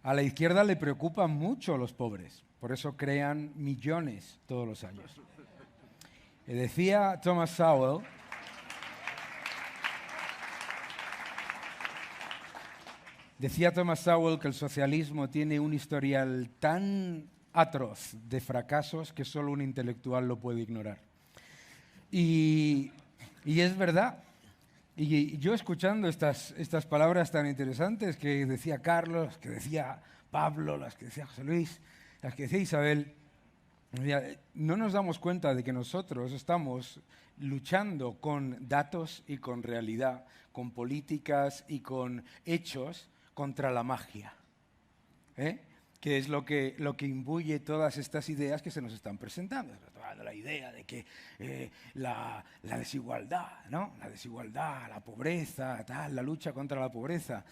A la izquierda le preocupan mucho los pobres, por eso crean millones todos los años. Decía Thomas Sowell que el socialismo tiene un historial tan atroz de fracasos que solo un intelectual lo puede ignorar. Y es verdad. Y yo escuchando estas palabras tan interesantes que decía Carlos, que decía Pablo, las que decía José Luis, las que decía Isabel, no nos damos cuenta de que nosotros estamos luchando con datos y con realidad, con políticas y con hechos contra la magia, que es lo que imbuye todas estas ideas que se nos están presentando. La idea de que la desigualdad, ¿no? La desigualdad, la pobreza, la lucha contra la pobreza.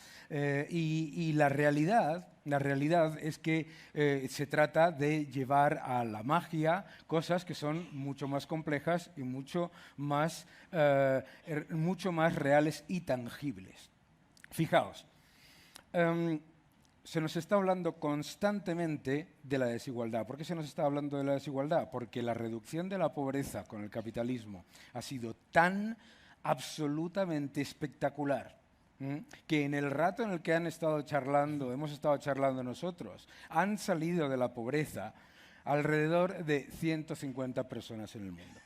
Y la realidad es que se trata de llevar a la magia cosas que son mucho más complejas y mucho más reales y tangibles. Fijaos. Se nos está hablando constantemente de la desigualdad. ¿Por qué se nos está hablando de la desigualdad? Porque la reducción de la pobreza con el capitalismo ha sido tan absolutamente espectacular que en el rato en el que hemos estado charlando nosotros, han salido de la pobreza alrededor de 150 personas en el mundo.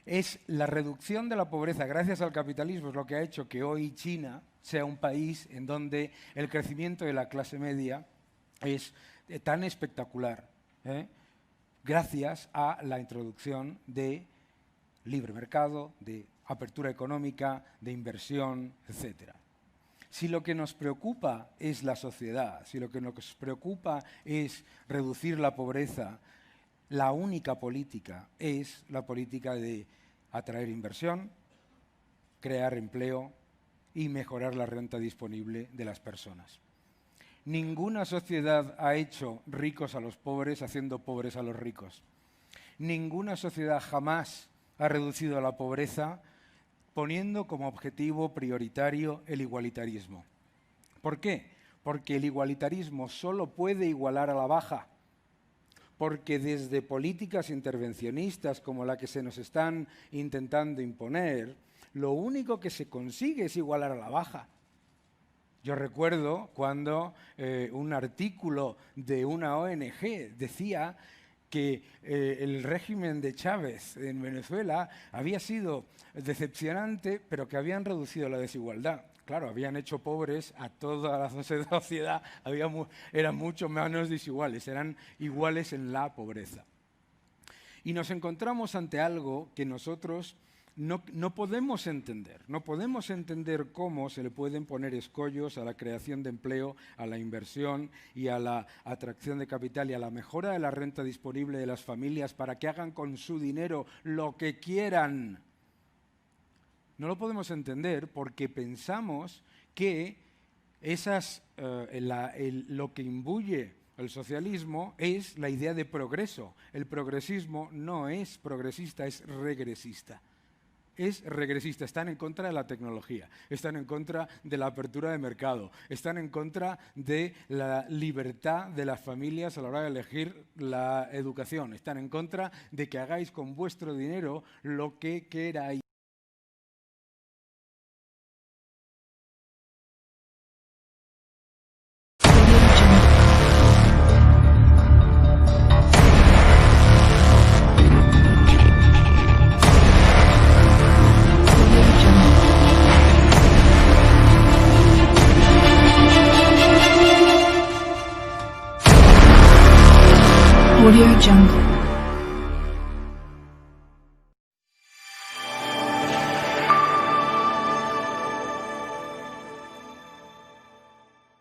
Es la reducción de la pobreza gracias al capitalismo es lo que ha hecho que hoy China sea un país en donde el crecimiento de la clase media es tan espectacular, gracias a la introducción de libre mercado, de apertura económica, de inversión, etc. Si lo que nos preocupa es la sociedad, si lo que nos preocupa es reducir la pobreza, la única política es la política de atraer inversión, crear empleo y mejorar la renta disponible de las personas. Ninguna sociedad ha hecho ricos a los pobres haciendo pobres a los ricos. Ninguna sociedad jamás ha reducido la pobreza poniendo como objetivo prioritario el igualitarismo. ¿Por qué? Porque el igualitarismo solo puede igualar a la baja. Porque desde políticas intervencionistas como la que se nos están intentando imponer, lo único que se consigue es igualar a la baja. Yo recuerdo cuando un artículo de una ONG decía que el régimen de Chávez en Venezuela había sido decepcionante, pero que habían reducido la desigualdad. Claro, habían hecho pobres a toda la sociedad, eran mucho menos desiguales, eran iguales en la pobreza. Y nos encontramos ante algo que nosotros no podemos entender. No podemos entender cómo se le pueden poner escollos a la creación de empleo, a la inversión y a la atracción de capital y a la mejora de la renta disponible de las familias para que hagan con su dinero lo que quieran. No lo podemos entender porque pensamos que lo que imbuye el socialismo es la idea de progreso. El progresismo no es progresista, es regresista. Es regresista, están en contra de la tecnología, están en contra de la apertura de mercado, están en contra de la libertad de las familias a la hora de elegir la educación, están en contra de que hagáis con vuestro dinero lo que queráis. Audio Jungle.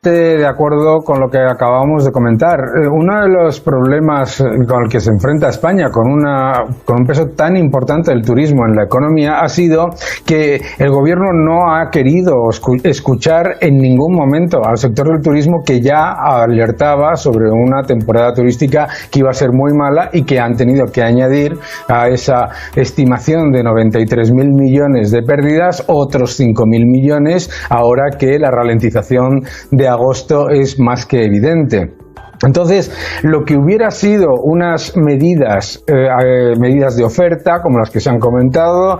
De acuerdo con lo que acabamos de comentar. Uno de los problemas con el que se enfrenta España con un peso tan importante del turismo en la economía ha sido que el gobierno no ha querido escuchar en ningún momento al sector del turismo, que ya alertaba sobre una temporada turística que iba a ser muy mala y que han tenido que añadir a esa estimación de 93.000 millones de pérdidas otros 5.000 millones ahora que la ralentización de agosto es más que evidente. Entonces, lo que hubiera sido unas medidas de oferta, como las que se han comentado,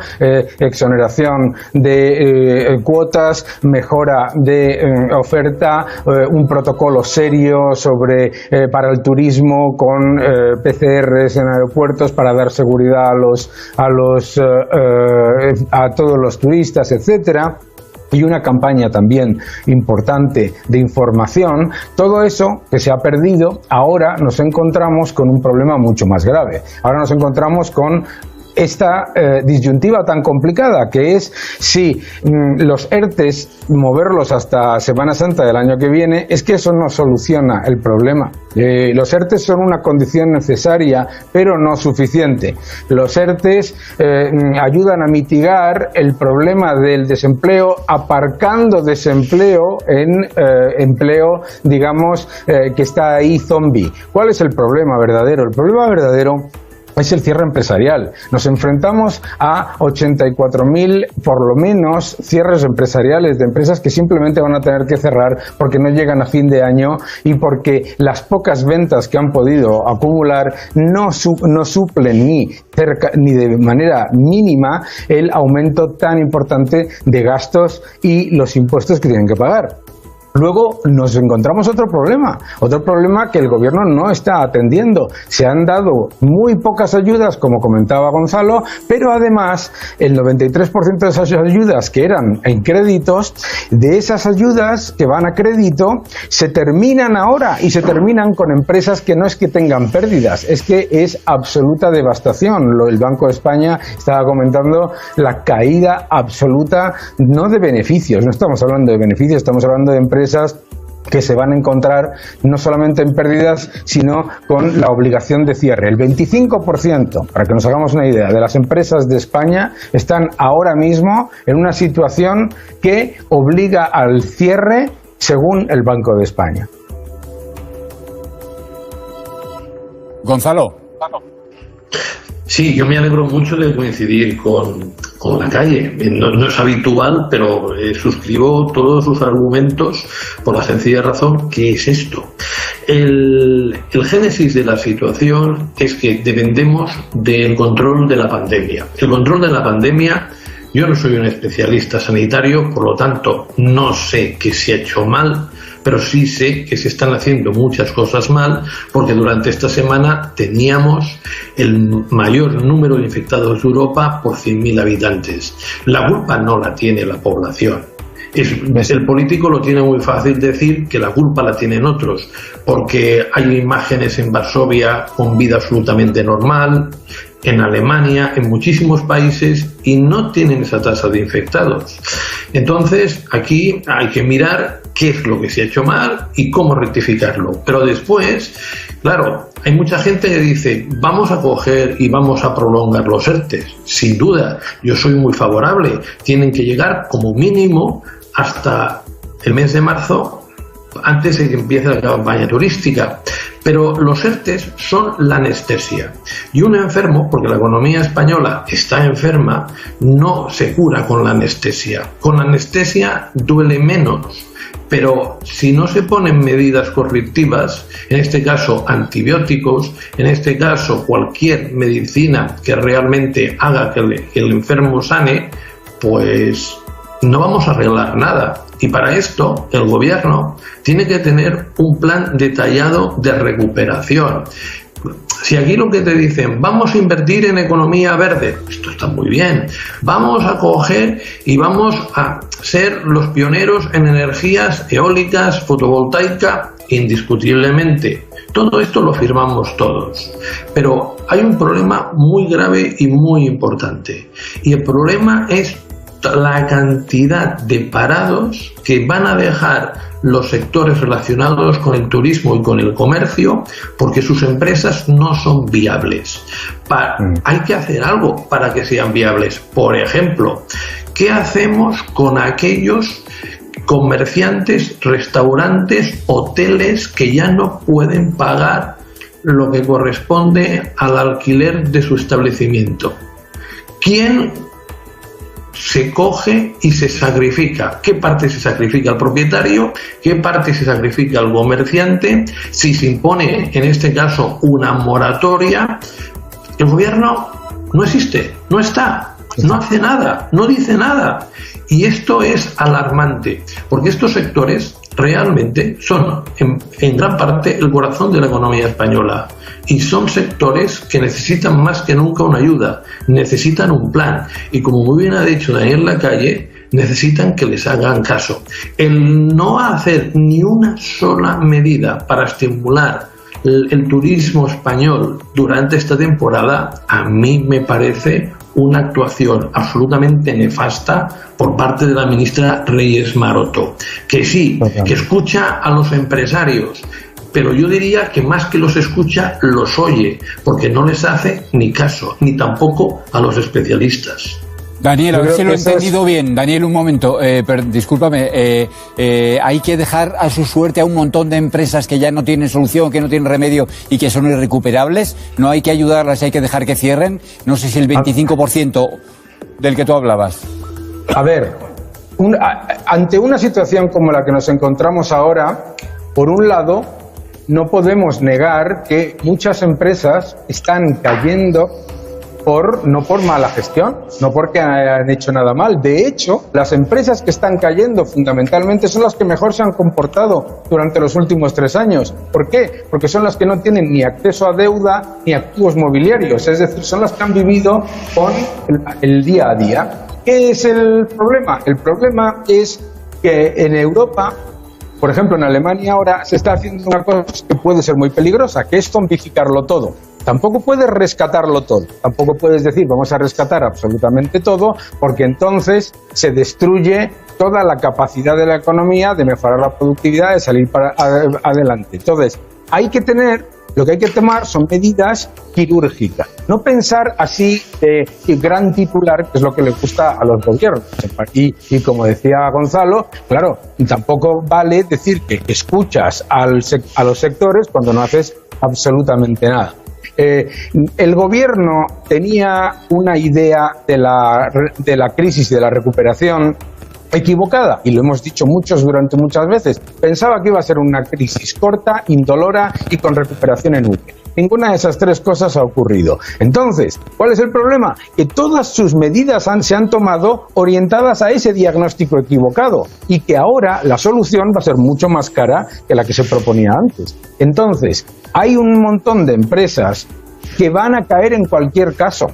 exoneración de cuotas, mejora de oferta, un protocolo serio para el turismo con PCRs en aeropuertos para dar seguridad a todos los turistas, etcétera, y una campaña también importante de información, todo eso que se ha perdido, ahora nos encontramos con un problema mucho más grave. Ahora nos encontramos con esta disyuntiva tan complicada, que es si los ERTEs, moverlos hasta Semana Santa del año que viene, es que eso no soluciona el problema. Los ERTEs son una condición necesaria, pero no suficiente. Los ERTEs ayudan a mitigar el problema del desempleo, aparcando desempleo en empleo, digamos, que está ahí zombie. ¿Cuál es el problema verdadero? El problema verdadero es el cierre empresarial. Nos enfrentamos a 84.000, por lo menos, cierres empresariales de empresas que simplemente van a tener que cerrar porque no llegan a fin de año y porque las pocas ventas que han podido acumular no suplen ni de manera mínima el aumento tan importante de gastos y los impuestos que tienen que pagar. Luego nos encontramos otro problema que el gobierno no está atendiendo. Se han dado muy pocas ayudas, como comentaba Gonzalo, pero además el 93% de esas ayudas que eran en créditos, de esas ayudas que van a crédito, se terminan ahora y se terminan con empresas que no es que tengan pérdidas, es que es absoluta devastación. El Banco de España estaba comentando la caída absoluta, no de beneficios, no estamos hablando de beneficios, estamos hablando de empresas que se van a encontrar no solamente en pérdidas, sino con la obligación de cierre. El 25%, para que nos hagamos una idea, de las empresas de España están ahora mismo en una situación que obliga al cierre según el Banco de España. Gonzalo. Sí, yo me alegro mucho de coincidir con la calle. No es habitual, pero suscribo todos sus argumentos por la sencilla razón que es esto. El génesis de la situación es que dependemos del control de la pandemia. El control de la pandemia, yo no soy un especialista sanitario, por lo tanto no sé qué se ha hecho mal, pero sí sé que se están haciendo muchas cosas mal, porque durante esta semana teníamos el mayor número de infectados de Europa por 100.000 habitantes. La culpa no la tiene la población. El político lo tiene muy fácil decir que la culpa la tienen otros, porque hay imágenes en Varsovia con vida absolutamente normal, en Alemania, en muchísimos países, y no tienen esa tasa de infectados. Entonces, aquí hay que mirar qué es lo que se ha hecho mal y cómo rectificarlo. Pero después, claro, hay mucha gente que dice, vamos a coger y vamos a prolongar los ERTEs. Sin duda, yo soy muy favorable. Tienen que llegar como mínimo hasta el mes de marzo, antes de que empiece la campaña turística. Pero los ERTEs son la anestesia. Y un enfermo, porque la economía española está enferma, no se cura con la anestesia. Con la anestesia duele menos. Pero si no se ponen medidas correctivas, en este caso antibióticos, en este caso cualquier medicina que realmente haga que el enfermo sane, pues no vamos a arreglar nada. Y para esto el gobierno tiene que tener un plan detallado de recuperación. Si aquí lo que te dicen, vamos a invertir en economía verde, esto está muy bien, vamos a coger y vamos a ser los pioneros en energías eólicas, fotovoltaica, indiscutiblemente. Todo esto lo firmamos todos. Pero hay un problema muy grave y muy importante. Y el problema es la cantidad de parados que van a dejar los sectores relacionados con el turismo y con el comercio, porque sus empresas no son viables. Hay que hacer algo para que sean viables. Por ejemplo, ¿qué hacemos con aquellos comerciantes, restaurantes, hoteles que ya no pueden pagar lo que corresponde al alquiler de su establecimiento? ¿Quién se coge y se sacrifica. ¿Qué parte se sacrifica al propietario? ¿Qué parte se sacrifica al comerciante? Si se impone, en este caso, una moratoria, el gobierno no existe, no está, no hace nada, no dice nada. Y esto es alarmante, porque estos sectores realmente son en gran parte el corazón de la economía española, y son sectores que necesitan más que nunca una ayuda, necesitan un plan, y como muy bien ha dicho Daniel Lacalle, necesitan que les hagan caso. El no hacer ni una sola medida para estimular el turismo español durante esta temporada, a mí me parece una actuación absolutamente nefasta por parte de la ministra Reyes Maroto, que sí, que escucha a los empresarios, pero yo diría que más que los escucha, los oye, porque no les hace ni caso, ni tampoco a los especialistas. Daniel, a ver si lo he entendido bien. Daniel, un momento, discúlpame, hay que dejar a su suerte a un montón de empresas que ya no tienen solución, que no tienen remedio y que son irrecuperables. No hay que ayudarlas, hay que dejar que cierren. No sé si el 25% del que tú hablabas. A ver, ante una situación como la que nos encontramos ahora, por un lado, no podemos negar que muchas empresas están cayendo no por mala gestión, no porque han hecho nada mal. De hecho, las empresas que están cayendo fundamentalmente son las que mejor se han comportado durante los últimos 3 años. ¿Por qué? Porque son las que no tienen ni acceso a deuda ni activos mobiliarios, es decir, son las que han vivido con el día a día. ¿Qué es el problema? El problema es que en Europa, por ejemplo en Alemania ahora, se está haciendo una cosa que puede ser muy peligrosa, que es zombificarlo todo. Tampoco puedes rescatarlo todo, tampoco puedes decir vamos a rescatar absolutamente todo, porque entonces se destruye toda la capacidad de la economía de mejorar la productividad, de salir para adelante. Entonces, lo que hay que tomar son medidas quirúrgicas. No pensar así de gran titular, que es lo que le gusta a los gobiernos. Y como decía Gonzalo, claro, tampoco vale decir que escuchas a los sectores cuando no haces absolutamente nada. El gobierno tenía una idea de la crisis y de la recuperación equivocada, y lo hemos dicho durante muchas veces. Pensaba que iba a ser una crisis corta, indolora y con recuperación en V. Ninguna de esas 3 cosas ha ocurrido. Entonces, ¿cuál es el problema? Que todas sus medidas se han tomado orientadas a ese diagnóstico equivocado, y que ahora la solución va a ser mucho más cara que la que se proponía antes. Entonces, hay un montón de empresas que van a caer en cualquier caso.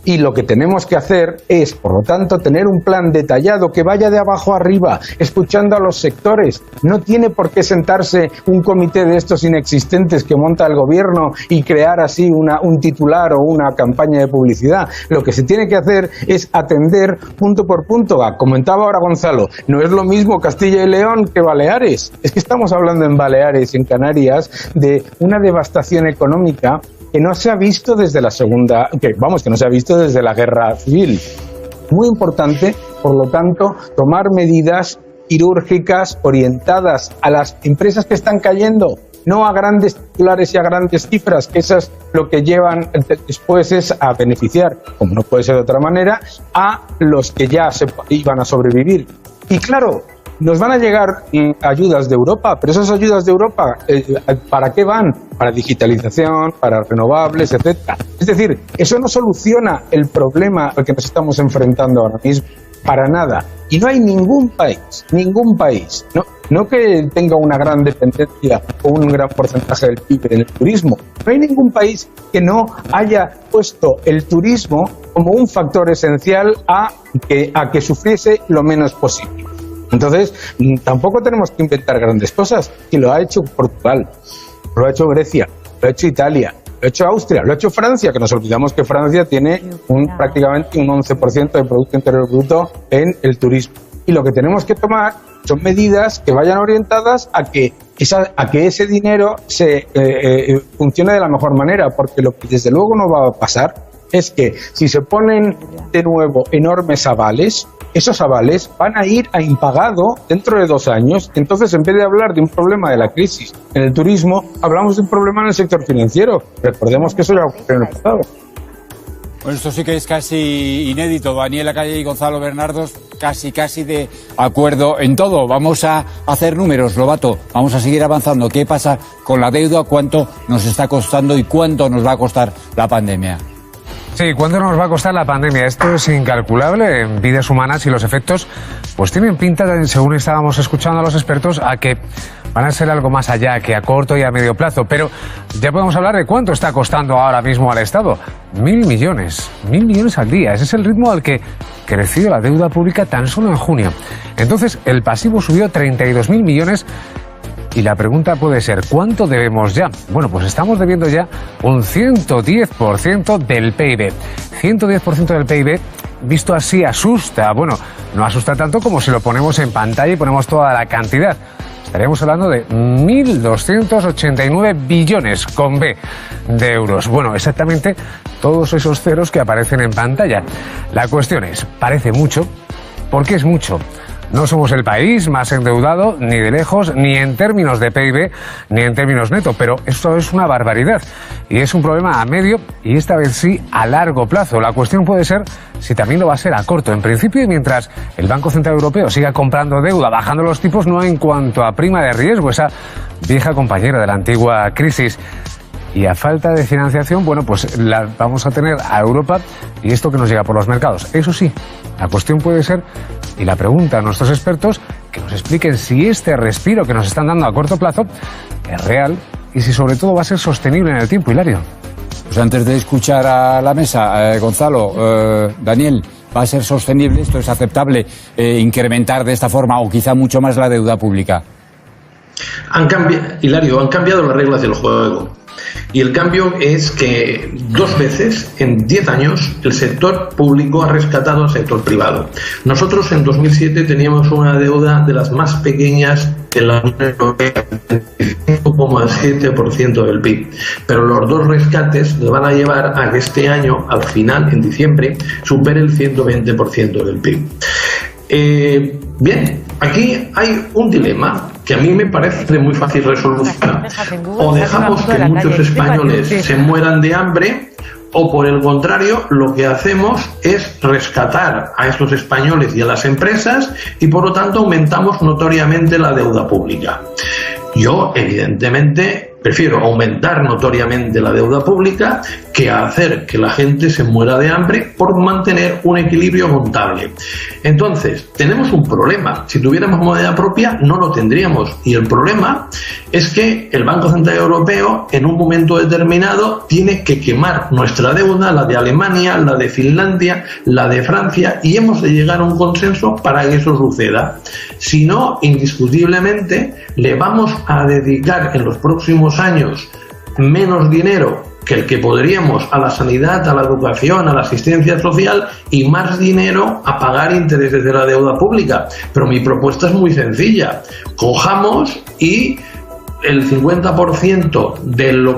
Y lo que tenemos que hacer es, por lo tanto, tener un plan detallado que vaya de abajo arriba, escuchando a los sectores. No tiene por qué sentarse un comité de estos inexistentes que monta el gobierno y crear así un titular o una campaña de publicidad. Lo que se tiene que hacer es atender punto por punto. Comentaba ahora Gonzalo, no es lo mismo Castilla y León que Baleares. Es que estamos hablando en Baleares y en Canarias de una devastación económica que no se ha visto desde que no se ha visto desde la guerra civil. Muy importante, por lo tanto, tomar medidas quirúrgicas orientadas a las empresas que están cayendo, no a grandes titulares y a grandes cifras, que esas lo que llevan después es a beneficiar, como no puede ser de otra manera, a los que ya iban a sobrevivir. Y claro, nos van a llegar ayudas de Europa, pero esas ayudas de Europa, ¿para qué van? Para digitalización, para renovables, etcétera. Es decir, eso no soluciona el problema al que nos estamos enfrentando ahora mismo, para nada. Y no hay ningún país, no que tenga una gran dependencia o un gran porcentaje del PIB en el turismo, no hay ningún país que no haya puesto el turismo como un factor esencial a que sufriese lo menos posible. Entonces, tampoco tenemos que inventar grandes cosas. Y lo ha hecho Portugal, lo ha hecho Grecia, lo ha hecho Italia, lo ha hecho Austria, lo ha hecho Francia, que nos olvidamos que Francia tiene prácticamente un 11% del Producto Interior Bruto en el turismo. Y lo que tenemos que tomar son medidas que vayan orientadas a que ese dinero funcione de la mejor manera, porque lo que desde luego no va a pasar es que si se ponen de nuevo enormes avales, esos avales van a ir a impagado dentro de 2 años. Entonces, en vez de hablar de un problema de la crisis en el turismo, hablamos de un problema en el sector financiero. Recordemos que eso ya ocurrió en el pasado. Bueno, esto sí que es casi inédito. Daniel Lacalle y Gonzalo Bernardos casi de acuerdo en todo. Vamos a hacer números, Lobato. Vamos a seguir avanzando. ¿Qué pasa con la deuda? ¿Cuánto nos está costando y cuánto nos va a costar la pandemia? Sí, ¿cuánto nos va a costar la pandemia? Esto es incalculable en vidas humanas y los efectos pues tienen pinta, según estábamos escuchando a los expertos, a que van a ser algo más allá que a corto y a medio plazo. Pero ya podemos hablar de cuánto está costando ahora mismo al Estado. 1.000 millones. 1.000 millones al día. Ese es el ritmo al que creció la deuda pública tan solo en junio. Entonces, el pasivo subió 32.000 millones. Y la pregunta puede ser, ¿cuánto debemos ya? Bueno, pues estamos debiendo ya un 110% del PIB. 110% del PIB, visto así, asusta. Bueno, no asusta tanto como si lo ponemos en pantalla y ponemos toda la cantidad. Estaríamos hablando de 1.289 billones, con B, de euros. Bueno, exactamente todos esos ceros que aparecen en pantalla. La cuestión es, parece mucho, ¿por qué es mucho? No somos el país más endeudado, ni de lejos, ni en términos de PIB, ni en términos neto, pero esto es una barbaridad. Y es un problema a medio y esta vez sí a largo plazo. La cuestión puede ser si también lo va a ser a corto. En principio, y mientras el Banco Central Europeo siga comprando deuda, bajando los tipos, no en cuanto a prima de riesgo, esa vieja compañera de la antigua crisis. Y a falta de financiación, bueno, pues la vamos a tener a Europa y esto que nos llega por los mercados. Eso sí, la cuestión puede ser, y la pregunta a nuestros expertos, que nos expliquen si este respiro que nos están dando a corto plazo es real y si sobre todo va a ser sostenible en el tiempo, Hilario. Pues antes de escuchar a la mesa, Gonzalo, Daniel, ¿va a ser sostenible? ¿Esto es aceptable incrementar de esta forma o quizá mucho más la deuda pública? Hilario, han cambiado las reglas del juego. Y el cambio es que 2 veces en 10 años el sector público ha rescatado al sector privado. Nosotros en 2007 teníamos una deuda de las más pequeñas de la Unión Europea, 5,7% del PIB. Pero los 2 rescates le van a llevar a que este año, al final, en diciembre, supere el 120% del PIB. Bien, aquí hay un dilema que a mí me parece de muy fácil resolución. O dejamos que muchos españoles se mueran de hambre, o por el contrario, lo que hacemos es rescatar a estos españoles y a las empresas y por lo tanto aumentamos notoriamente la deuda pública. Yo, evidentemente, prefiero aumentar notoriamente la deuda pública que hacer que la gente se muera de hambre por mantener un equilibrio contable. Entonces, tenemos un problema. Si tuviéramos moneda propia, no lo tendríamos. Y el problema es que el Banco Central Europeo, en un momento determinado, tiene que quemar nuestra deuda, la de Alemania, la de Finlandia, la de Francia, y hemos de llegar a un consenso para que eso suceda. Si no, indiscutiblemente, le vamos a dedicar en los próximos años menos dinero que el que podríamos a la sanidad, a la educación, a la asistencia social y más dinero a pagar intereses de la deuda pública. Pero mi propuesta es muy sencilla. Cojamos y el 50% de lo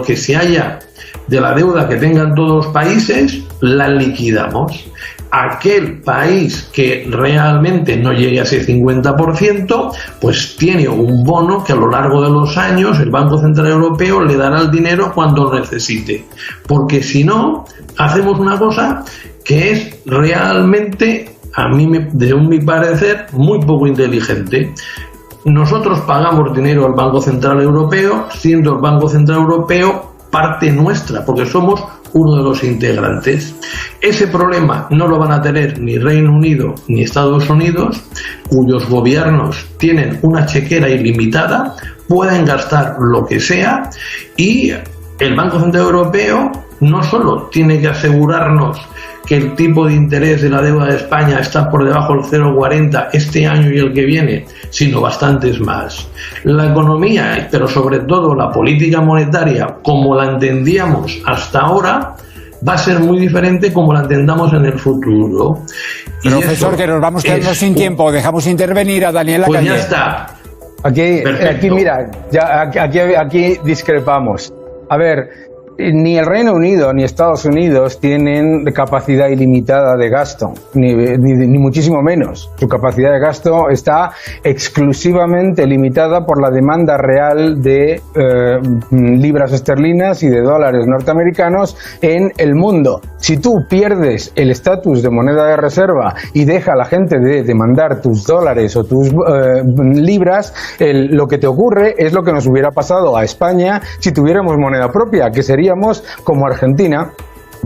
que se haya de la deuda que tengan todos los países, la liquidamos. Aquel país que realmente no llegue a ese 50%, pues tiene un bono que a lo largo de los años el Banco Central Europeo le dará el dinero cuando lo necesite. Porque si no, hacemos una cosa que es realmente, desde mi parecer, muy poco inteligente. Nosotros pagamos dinero al Banco Central Europeo, siendo el Banco Central Europeo parte nuestra, porque somos uno de los integrantes. Ese problema no lo van a tener ni Reino Unido ni Estados Unidos, cuyos gobiernos tienen una chequera ilimitada, pueden gastar lo que sea, y el Banco Central Europeo no solo tiene que asegurarnos que el tipo de interés de la deuda de España está por debajo del 0,40 este año y el que viene, sino bastantes más. La economía, pero sobre todo la política monetaria, como la entendíamos hasta ahora, va a ser muy diferente como la entendamos en el futuro. Profesor, que nos vamos quedando sin tiempo, dejamos intervenir a Daniel Lacalle. Pues ya está. Aquí mira, aquí discrepamos. A ver, Ni el Reino Unido ni Estados Unidos tienen capacidad ilimitada de gasto, ni muchísimo menos. Su capacidad de gasto está exclusivamente limitada por la demanda real de libras esterlinas y de dólares norteamericanos en el mundo. Si tú pierdes el estatus de moneda de reserva y deja a la gente de demandar tus dólares o tus libras, lo que te ocurre es lo que nos hubiera pasado a España si tuviéramos moneda propia, que seríamos como Argentina.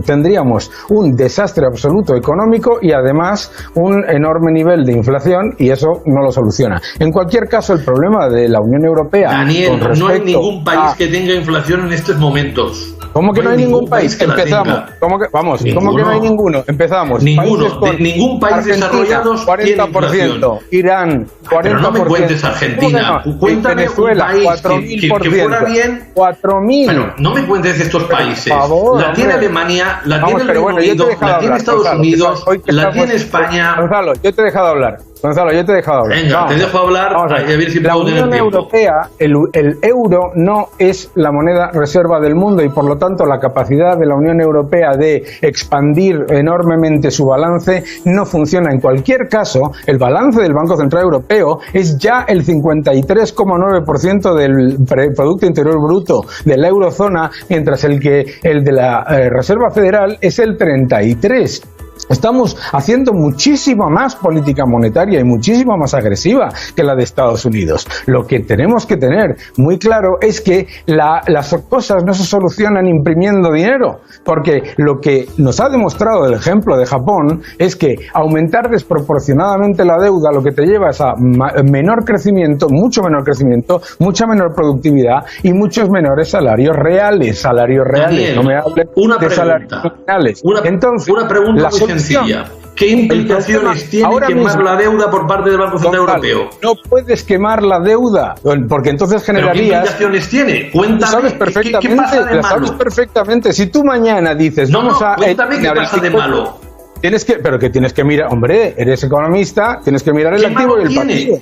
Tendríamos un desastre absoluto económico y además un enorme nivel de inflación, y eso no lo soluciona. En cualquier caso, el problema de la Unión Europea... Daniel, no hay ningún país que tenga inflación en estos momentos. ¿Cómo que no hay ningún país? Empezamos. ¿Cómo que no hay ninguno? Empezamos. Ningún país desarrollado tiene 40%. Irán, 40%. Pero no me cuentes Argentina. Cuéntame Venezuela, un país que fuera bien. 4.000. Bueno, no me cuentes estos países. Por favor, la tiene Alemania, la tiene el Reino Unido, la tiene Estados Unidos, la tiene España. Gonzalo, yo te he dejado hablar. Venga, te dejo hablar, a ver si puedo tener tiempo. La Unión Europea, el euro no es la moneda reserva del mundo, y por lo tanto la capacidad de la Unión Europea de expandir enormemente su balance no funciona. En cualquier caso, el balance del Banco Central Europeo es ya el 53,9% del Producto Interior Bruto de la eurozona, mientras el de la Reserva Federal es el 33%. Estamos haciendo muchísima más política monetaria y muchísimo más agresiva que la de Estados Unidos. Lo que tenemos que tener muy claro es que las cosas no se solucionan imprimiendo dinero, porque lo que nos ha demostrado el ejemplo de Japón es que aumentar desproporcionadamente la deuda lo que te lleva es a menor crecimiento, mucho menor crecimiento, mucha menor productividad y muchos menores salarios reales. Daniel, no me hables de salarios nominales. Entonces, una pregunta muy sencilla. ¿Qué implicaciones tiene quemar la deuda por parte del Banco Central Europeo? No puedes quemar la deuda, porque entonces generarías... ¿Pero qué implicaciones tiene? Cuéntame, sabes perfectamente, ¿qué pasa de malo? Sabes perfectamente. Si tú mañana dices... Cuéntame qué pasa de malo. Pero que tienes que mirar... Hombre, eres economista, tienes que mirar el activo y el pasivo.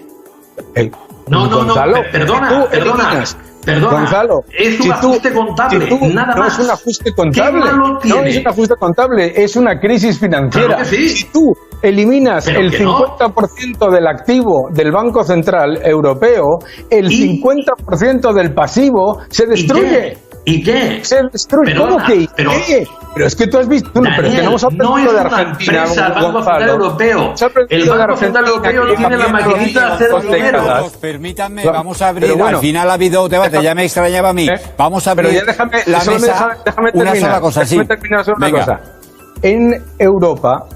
Perdona, Gonzalo, es un ajuste contable, nada más. No es un ajuste contable, no es un ajuste contable, es una crisis financiera. Claro que sí. Si tú eliminas el 50% del activo del Banco Central Europeo, el 50% del pasivo se destruye. ¿Y qué? Se destruye. ¿Cómo que qué? Pero es que tú has visto... Daniel, pero es que no hemos aprendido de Argentina, el Banco Central Europeo. El Banco Central Europeo no tiene la maquinita de hacer dinero. Permítanme, vamos a abrir... Al final ha habido debate, ya me extrañaba a mí. Vamos a abrir la mesa. Una sola cosa, sí. Venga. En Europa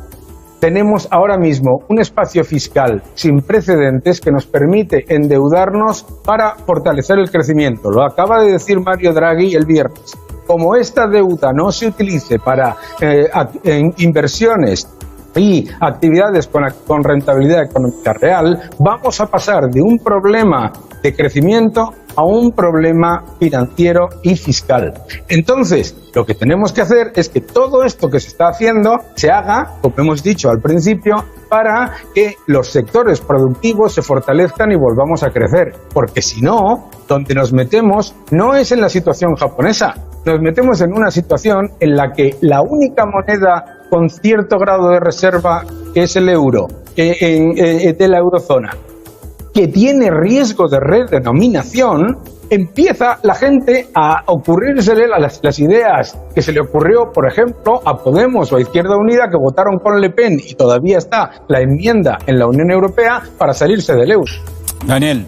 tenemos ahora mismo un espacio fiscal sin precedentes que nos permite endeudarnos para fortalecer el crecimiento. Lo acaba de decir Mario Draghi el viernes. Como esta deuda no se utilice para inversiones y actividades con rentabilidad económica real, vamos a pasar de un problema de crecimiento a un problema financiero y fiscal. Entonces, lo que tenemos que hacer es que todo esto que se está haciendo se haga, como hemos dicho al principio, para que los sectores productivos se fortalezcan y volvamos a crecer. Porque si no, donde nos metemos no es en la situación japonesa, nos metemos en una situación en la que la única moneda con cierto grado de reserva, que es el euro, de la eurozona, que tiene riesgo de redenominación, empieza la gente a ocurrírsele las ideas que se le ocurrió, por ejemplo, a Podemos o a Izquierda Unida, que votaron con Le Pen y todavía está la enmienda en la Unión Europea para salirse del euro. Daniel.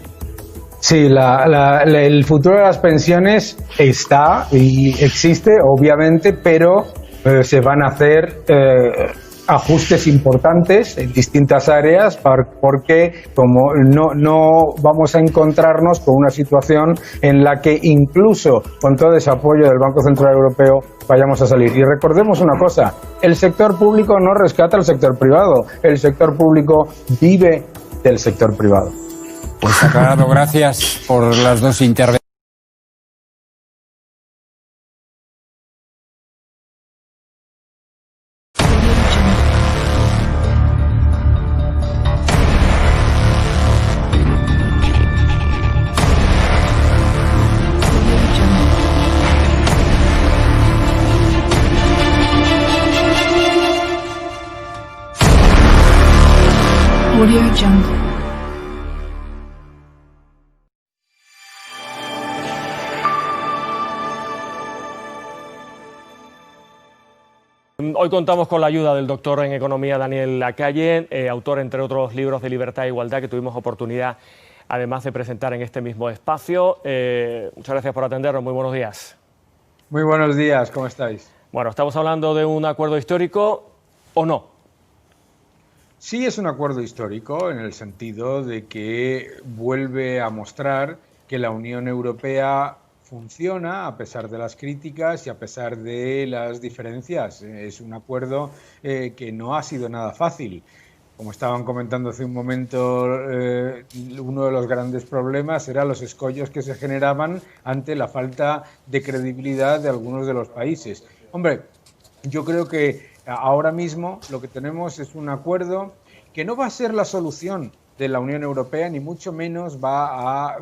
Sí, el futuro de las pensiones está y existe, obviamente, pero se van a hacer ajustes importantes en distintas áreas porque como no vamos a encontrarnos con una situación en la que incluso con todo ese apoyo del Banco Central Europeo vayamos a salir. Y recordemos una cosa, el sector público no rescata al sector privado, el sector público vive del sector privado. Pues aclarado, gracias por las dos intervenciones. Audio Jungle. Hoy contamos con la ayuda del doctor en Economía Daniel Lacalle, autor, entre otros libros, de Libertad e Igualdad, que tuvimos oportunidad, además, de presentar en este mismo espacio. Muchas gracias por atendernos. Muy buenos días. Muy buenos días, ¿cómo estáis? Bueno, ¿estamos hablando de un acuerdo histórico o no? Sí, es un acuerdo histórico en el sentido de que vuelve a mostrar que la Unión Europea funciona a pesar de las críticas y a pesar de las diferencias. Es un acuerdo que no ha sido nada fácil. Como estaban comentando hace un momento, uno de los grandes problemas era los escollos que se generaban ante la falta de credibilidad de algunos de los países. Hombre, yo creo que ahora mismo lo que tenemos es un acuerdo que no va a ser la solución de la Unión Europea, ni mucho menos va a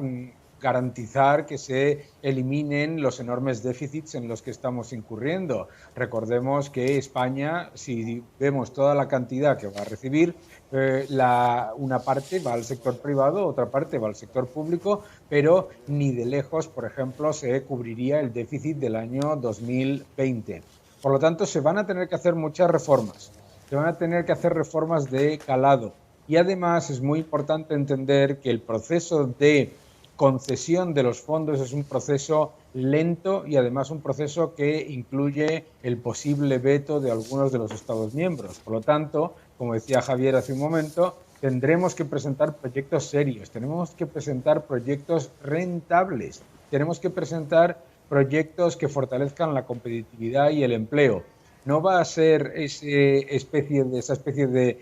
garantizar que se eliminen los enormes déficits en los que estamos incurriendo. Recordemos que España, si vemos toda la cantidad que va a recibir, una parte va al sector privado, otra parte va al sector público, pero ni de lejos, por ejemplo, se cubriría el déficit del año 2020. Por lo tanto, se van a tener que hacer muchas reformas, se van a tener que hacer reformas de calado. Y además es muy importante entender que el proceso de concesión de los fondos es un proceso lento y además un proceso que incluye el posible veto de algunos de los Estados miembros. Por lo tanto, como decía Javier hace un momento, tendremos que presentar proyectos serios, tenemos que presentar proyectos rentables, tenemos que presentar proyectos que fortalezcan la competitividad y el empleo. No va a ser esa especie de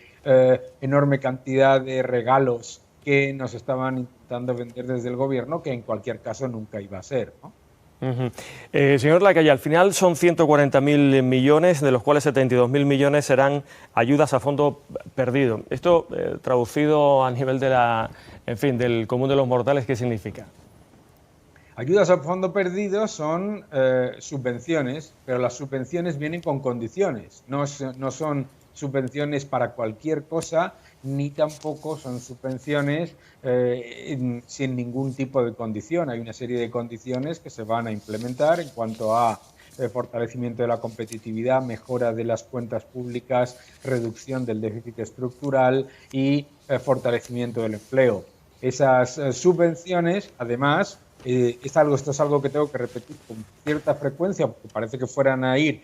enorme cantidad de regalos que nos estaban intentando vender desde el gobierno, que en cualquier caso nunca iba a ser, ¿no? Señor Lacalle, al final son 140.000 millones, de los cuales 72.000 millones serán ayudas a fondo perdido. Esto, traducido a nivel del común de los mortales, ¿qué significa? Ayudas a fondo perdido son subvenciones, pero las subvenciones vienen con condiciones. No son subvenciones para cualquier cosa, ni tampoco son subvenciones sin ningún tipo de condición. Hay una serie de condiciones que se van a implementar en cuanto a fortalecimiento de la competitividad, mejora de las cuentas públicas, reducción del déficit estructural y fortalecimiento del empleo. Esas subvenciones, además, esto es algo que tengo que repetir con cierta frecuencia, porque parece que fueran a ir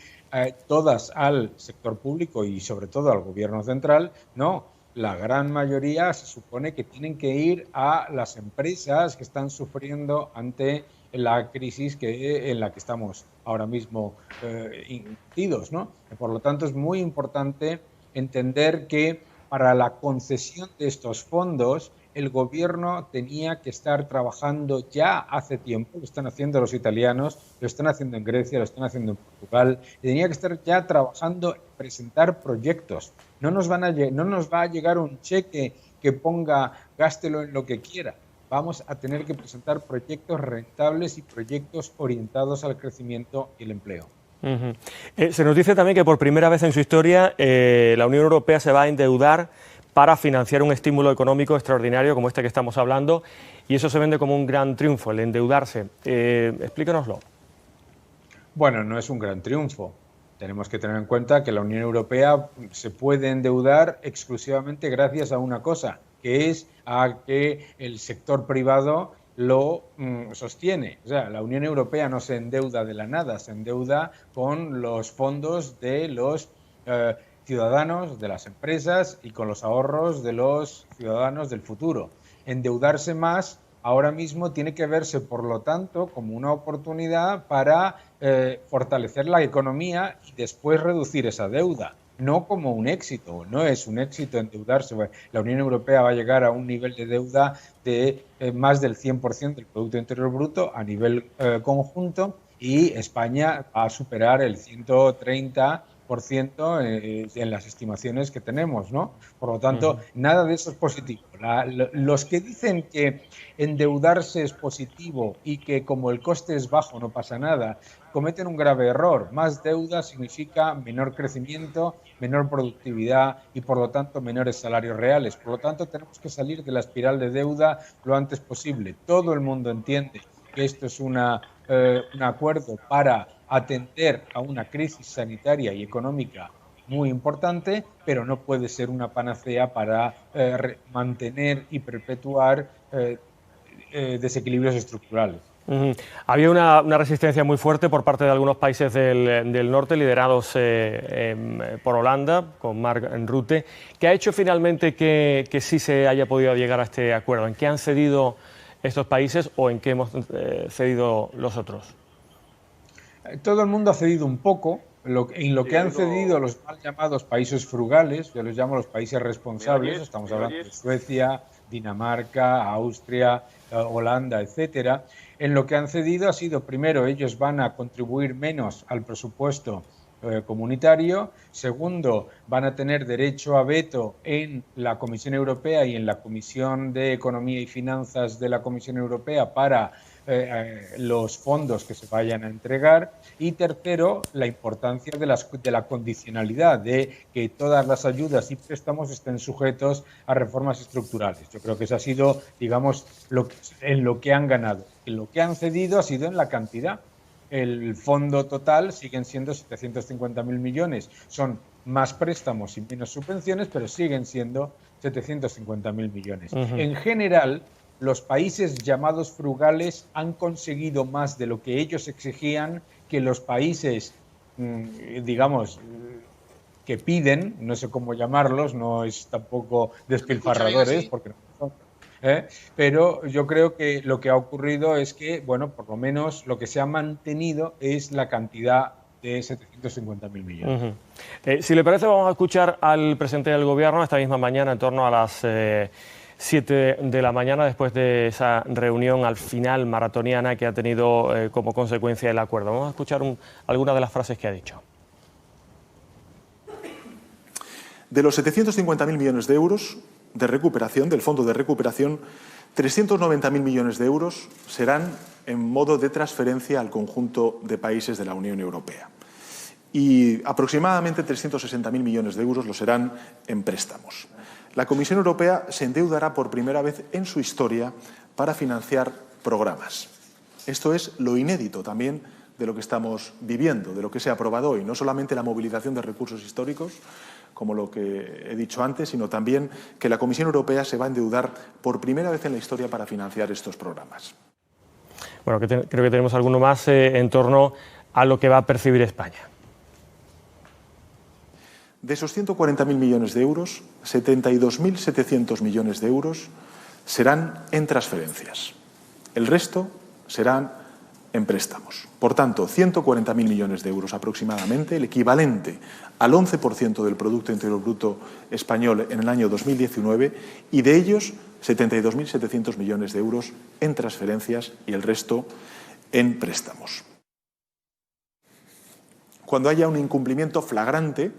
todas al sector público y sobre todo al gobierno central. No, la gran mayoría se supone que tienen que ir a las empresas que están sufriendo ante la crisis en la que estamos ahora mismo metidos, ¿no? Por lo tanto, es muy importante entender que para la concesión de estos fondos el gobierno tenía que estar trabajando ya hace tiempo, lo están haciendo los italianos, lo están haciendo en Grecia, lo están haciendo en Portugal, y tenía que estar ya trabajando en presentar proyectos. No nos va a llegar un cheque que ponga gástelo en lo que quiera. Vamos a tener que presentar proyectos rentables y proyectos orientados al crecimiento y el empleo. Se nos dice también que por primera vez en su historia la Unión Europea se va a endeudar para financiar un estímulo económico extraordinario como este que estamos hablando, y eso se vende como un gran triunfo, el endeudarse. Explíquenoslo. Bueno, no es un gran triunfo. Tenemos que tener en cuenta que la Unión Europea se puede endeudar exclusivamente gracias a una cosa, que es a que el sector privado lo sostiene. O sea, la Unión Europea no se endeuda de la nada, se endeuda con los fondos de los ciudadanos, de las empresas y con los ahorros de los ciudadanos del futuro. Endeudarse más ahora mismo tiene que verse, por lo tanto, como una oportunidad para fortalecer la economía y después reducir esa deuda, no como un éxito. No es un éxito endeudarse. La Unión Europea va a llegar a un nivel de deuda de más del 100% del Producto Interior Bruto a nivel conjunto, y España va a superar el 130 en las estimaciones que tenemos, ¿no? Por lo tanto, nada de eso es positivo. Los que dicen que endeudarse es positivo y que como el coste es bajo no pasa nada, cometen un grave error. Más deuda significa menor crecimiento, menor productividad y por lo tanto menores salarios reales. Por lo tanto, tenemos que salir de la espiral de deuda lo antes posible. Todo el mundo entiende que esto es un acuerdo para atender a una crisis sanitaria y económica muy importante, pero no puede ser una panacea para mantener y perpetuar desequilibrios estructurales. Había una resistencia muy fuerte por parte de algunos países del norte, liderados por Holanda, con Mark Rutte. ¿Qué ha hecho finalmente que sí se haya podido llegar a este acuerdo? ¿En qué han cedido estos países o en qué hemos cedido los otros? Todo el mundo ha cedido un poco. En lo que han cedido los mal llamados países frugales, yo los llamo los países responsables, estamos hablando de Suecia, Dinamarca, Austria, Holanda, etcétera. En lo que han cedido ha sido, primero, ellos van a contribuir menos al presupuesto comunitario. Segundo, van a tener derecho a veto en la Comisión Europea y en la Comisión de Economía y Finanzas de la Comisión Europea para los fondos que se vayan a entregar. Y tercero, la importancia de la condicionalidad, de que todas las ayudas y préstamos estén sujetos a reformas estructurales. Yo creo que eso ha sido, digamos, en lo que han ganado. En lo que han cedido ha sido en la cantidad. El fondo total siguen siendo 750.000 millones. Son más préstamos y menos subvenciones, pero siguen siendo 750.000 millones. En general, los países llamados frugales han conseguido más de lo que ellos exigían que los países, digamos, que piden, no sé cómo llamarlos, no es tampoco despilfarradores, porque no son, pero yo creo que lo que ha ocurrido es que, bueno, por lo menos lo que se ha mantenido es la cantidad de 750.000 millones. Si le parece, vamos a escuchar al presidente del Gobierno esta misma mañana, en torno a las 7 de la mañana, después de esa reunión al final maratoniana que ha tenido como consecuencia el acuerdo. Vamos a escuchar algunas de las frases que ha dicho. De los 750.000 millones de euros de recuperación, del Fondo de Recuperación, 390.000 millones de euros serán en modo de transferencia al conjunto de países de la Unión Europea. Y aproximadamente 360.000 millones de euros lo serán en préstamos. La Comisión Europea se endeudará por primera vez en su historia para financiar programas. Esto es lo inédito también de lo que estamos viviendo, de lo que se ha aprobado hoy. No solamente la movilización de recursos históricos, como lo que he dicho antes, sino también que la Comisión Europea se va a endeudar por primera vez en la historia para financiar estos programas. Bueno, creo que tenemos alguno más en torno a lo que va a percibir España. De esos 140.000 millones de euros, 72.700 millones de euros serán en transferencias. El resto serán en préstamos. Por tanto, 140.000 millones de euros aproximadamente, el equivalente al 11% del Producto Interior Bruto español en el año 2019, y de ellos 72.700 millones de euros en transferencias y el resto en préstamos. Cuando haya un incumplimiento flagrante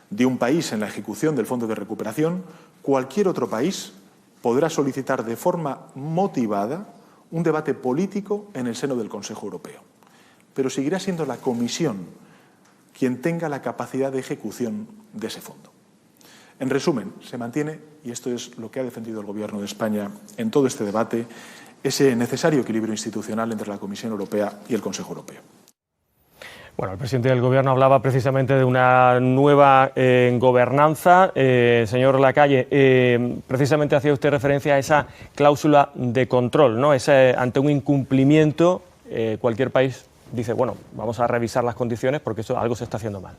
de un país en la ejecución del Fondo de Recuperación, cualquier otro país podrá solicitar de forma motivada un debate político en el seno del Consejo Europeo. Pero seguirá siendo la Comisión quien tenga la capacidad de ejecución de ese fondo. En resumen, se mantiene, y esto es lo que ha defendido el Gobierno de España en todo este debate, ese necesario equilibrio institucional entre la Comisión Europea y el Consejo Europeo. Bueno, el presidente del Gobierno hablaba precisamente de una nueva gobernanza. Señor Lacalle, precisamente hacía usted referencia a esa cláusula de control, ¿no? Ante un incumplimiento, cualquier país dice, bueno, vamos a revisar las condiciones porque algo se está haciendo mal.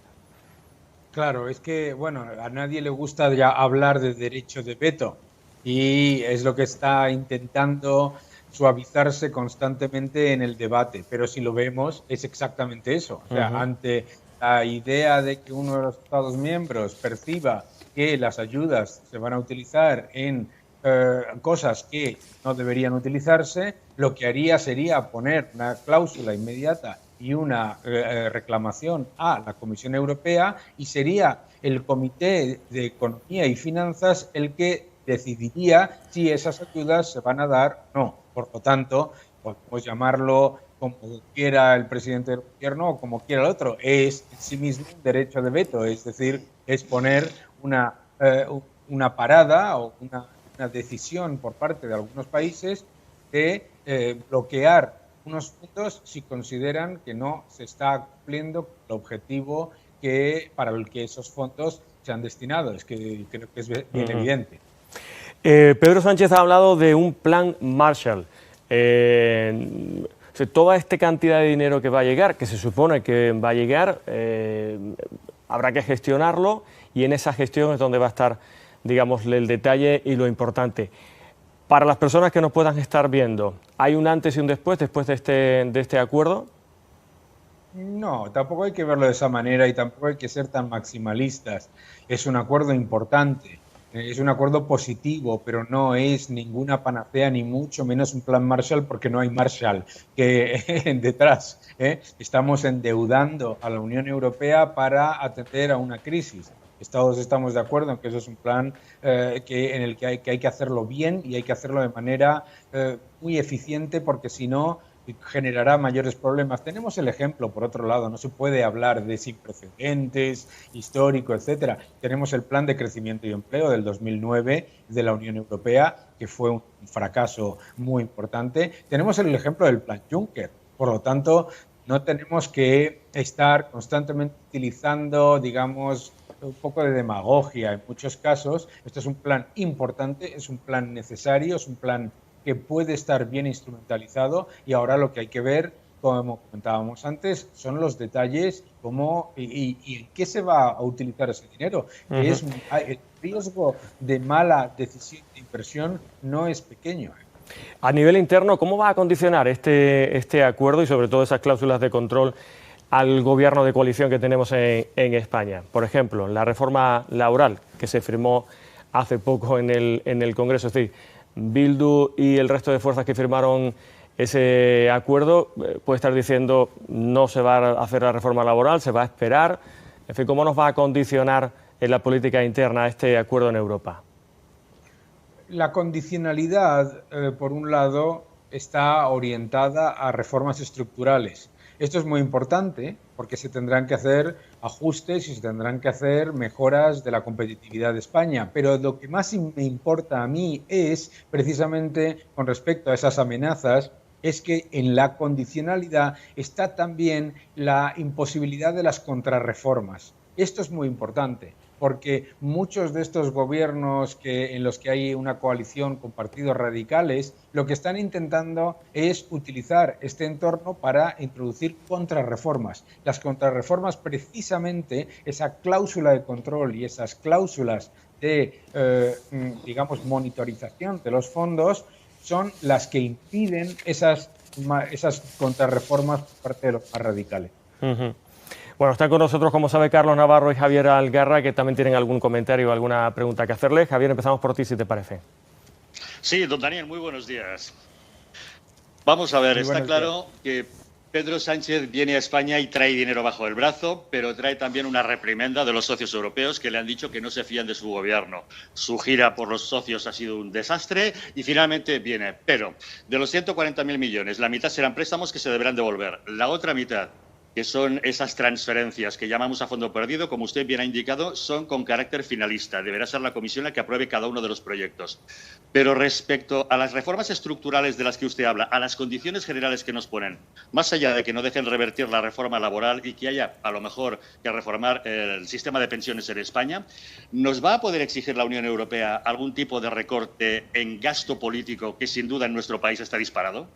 Claro, es que, bueno, a nadie le gusta ya hablar de derecho de veto y es lo que está intentando suavizarse constantemente en el debate, pero si lo vemos es exactamente eso. O sea, ante la idea de que uno de los Estados miembros perciba que las ayudas se van a utilizar en cosas que no deberían utilizarse, lo que haría sería poner una cláusula inmediata y una reclamación a la Comisión Europea, y sería el Comité de Economía y Finanzas el que decidiría si esas ayudas se van a dar o no. Por lo tanto, podemos llamarlo como quiera el presidente del gobierno o como quiera el otro. Es en sí mismo un derecho de veto, es decir, es poner una parada o una decisión por parte de algunos países de bloquear unos puntos si consideran que no se está cumpliendo el objetivo para el que esos fondos se han destinado. Es que creo que es bien evidente. Pedro Sánchez ha hablado de un plan Marshall. Toda esta cantidad de dinero que va a llegar, que se supone que va a llegar, habrá que gestionarlo, y en esa gestión es donde va a estar, digamos, el detalle y lo importante. Para las personas que nos puedan estar viendo, ¿hay un antes y un después de este acuerdo? No, tampoco hay que verlo de esa manera y tampoco hay que ser tan maximalistas. Es un acuerdo importante, es un acuerdo positivo, pero no es ninguna panacea ni mucho menos un plan Marshall, porque no hay Marshall detrás. Estamos endeudando a la Unión Europea para atender a una crisis. Todos estamos de acuerdo en que eso es un plan en el que hay que hacerlo bien y hay que hacerlo de manera muy eficiente, porque si no generará mayores problemas. Tenemos el ejemplo, por otro lado, no se puede hablar de sin precedentes, histórico, etcétera. Tenemos el Plan de Crecimiento y Empleo del 2009 de la Unión Europea, que fue un fracaso muy importante. Tenemos el ejemplo del Plan Juncker. Por lo tanto, no tenemos que estar constantemente utilizando, digamos, un poco de demagogia en muchos casos. Esto es un plan importante, es un plan necesario, es un plan que puede estar bien instrumentalizado, y ahora lo que hay que ver, como comentábamos antes, son los detalles y en qué se va a utilizar ese dinero. El riesgo de mala decisión de inversión no es pequeño. A nivel interno, ¿cómo va a condicionar este acuerdo y sobre todo esas cláusulas de control al gobierno de coalición que tenemos en España? Por ejemplo, la reforma laboral que se firmó hace poco en el Congreso. Es decir, Bildu y el resto de fuerzas que firmaron ese acuerdo puede estar diciendo no se va a hacer la reforma laboral, se va a esperar. En fin, ¿cómo nos va a condicionar en la política interna este acuerdo en Europa? La condicionalidad, por un lado, está orientada a reformas estructurales. Esto es muy importante porque se tendrán que hacer ajustes y se tendrán que hacer mejoras de la competitividad de España. Pero lo que más me importa a mí es, precisamente con respecto a esas amenazas, es que en la condicionalidad está también la imposibilidad de las contrarreformas. Esto es muy importante, porque muchos de estos gobiernos en los que hay una coalición con partidos radicales, lo que están intentando es utilizar este entorno para introducir contrarreformas. Las contrarreformas, precisamente, esa cláusula de control y esas cláusulas de, digamos, monitorización de los fondos, son las que impiden esas contrarreformas por parte de los más radicales. Bueno, están con nosotros, como sabe, Carlos Navarro y Javier Algarra, que también tienen algún comentario o alguna pregunta que hacerle. Javier, empezamos por ti, si te parece. Sí, don Daniel, muy buenos días. Vamos a ver, está claro que Pedro Sánchez viene a España y trae dinero bajo el brazo, pero trae también una reprimenda de los socios europeos que le han dicho que no se fían de su gobierno. Su gira por los socios ha sido un desastre y finalmente viene. Pero de los 140.000 millones, la mitad serán préstamos que se deberán devolver. La otra mitad, que son esas transferencias que llamamos a fondo perdido, como usted bien ha indicado, son con carácter finalista. Deberá ser la comisión la que apruebe cada uno de los proyectos. Pero respecto a las reformas estructurales de las que usted habla, a las condiciones generales que nos ponen, más allá de que no dejen revertir la reforma laboral y que haya, a lo mejor, que reformar el sistema de pensiones en España, ¿nos va a poder exigir la Unión Europea algún tipo de recorte en gasto político que, sin duda, en nuestro país está disparado?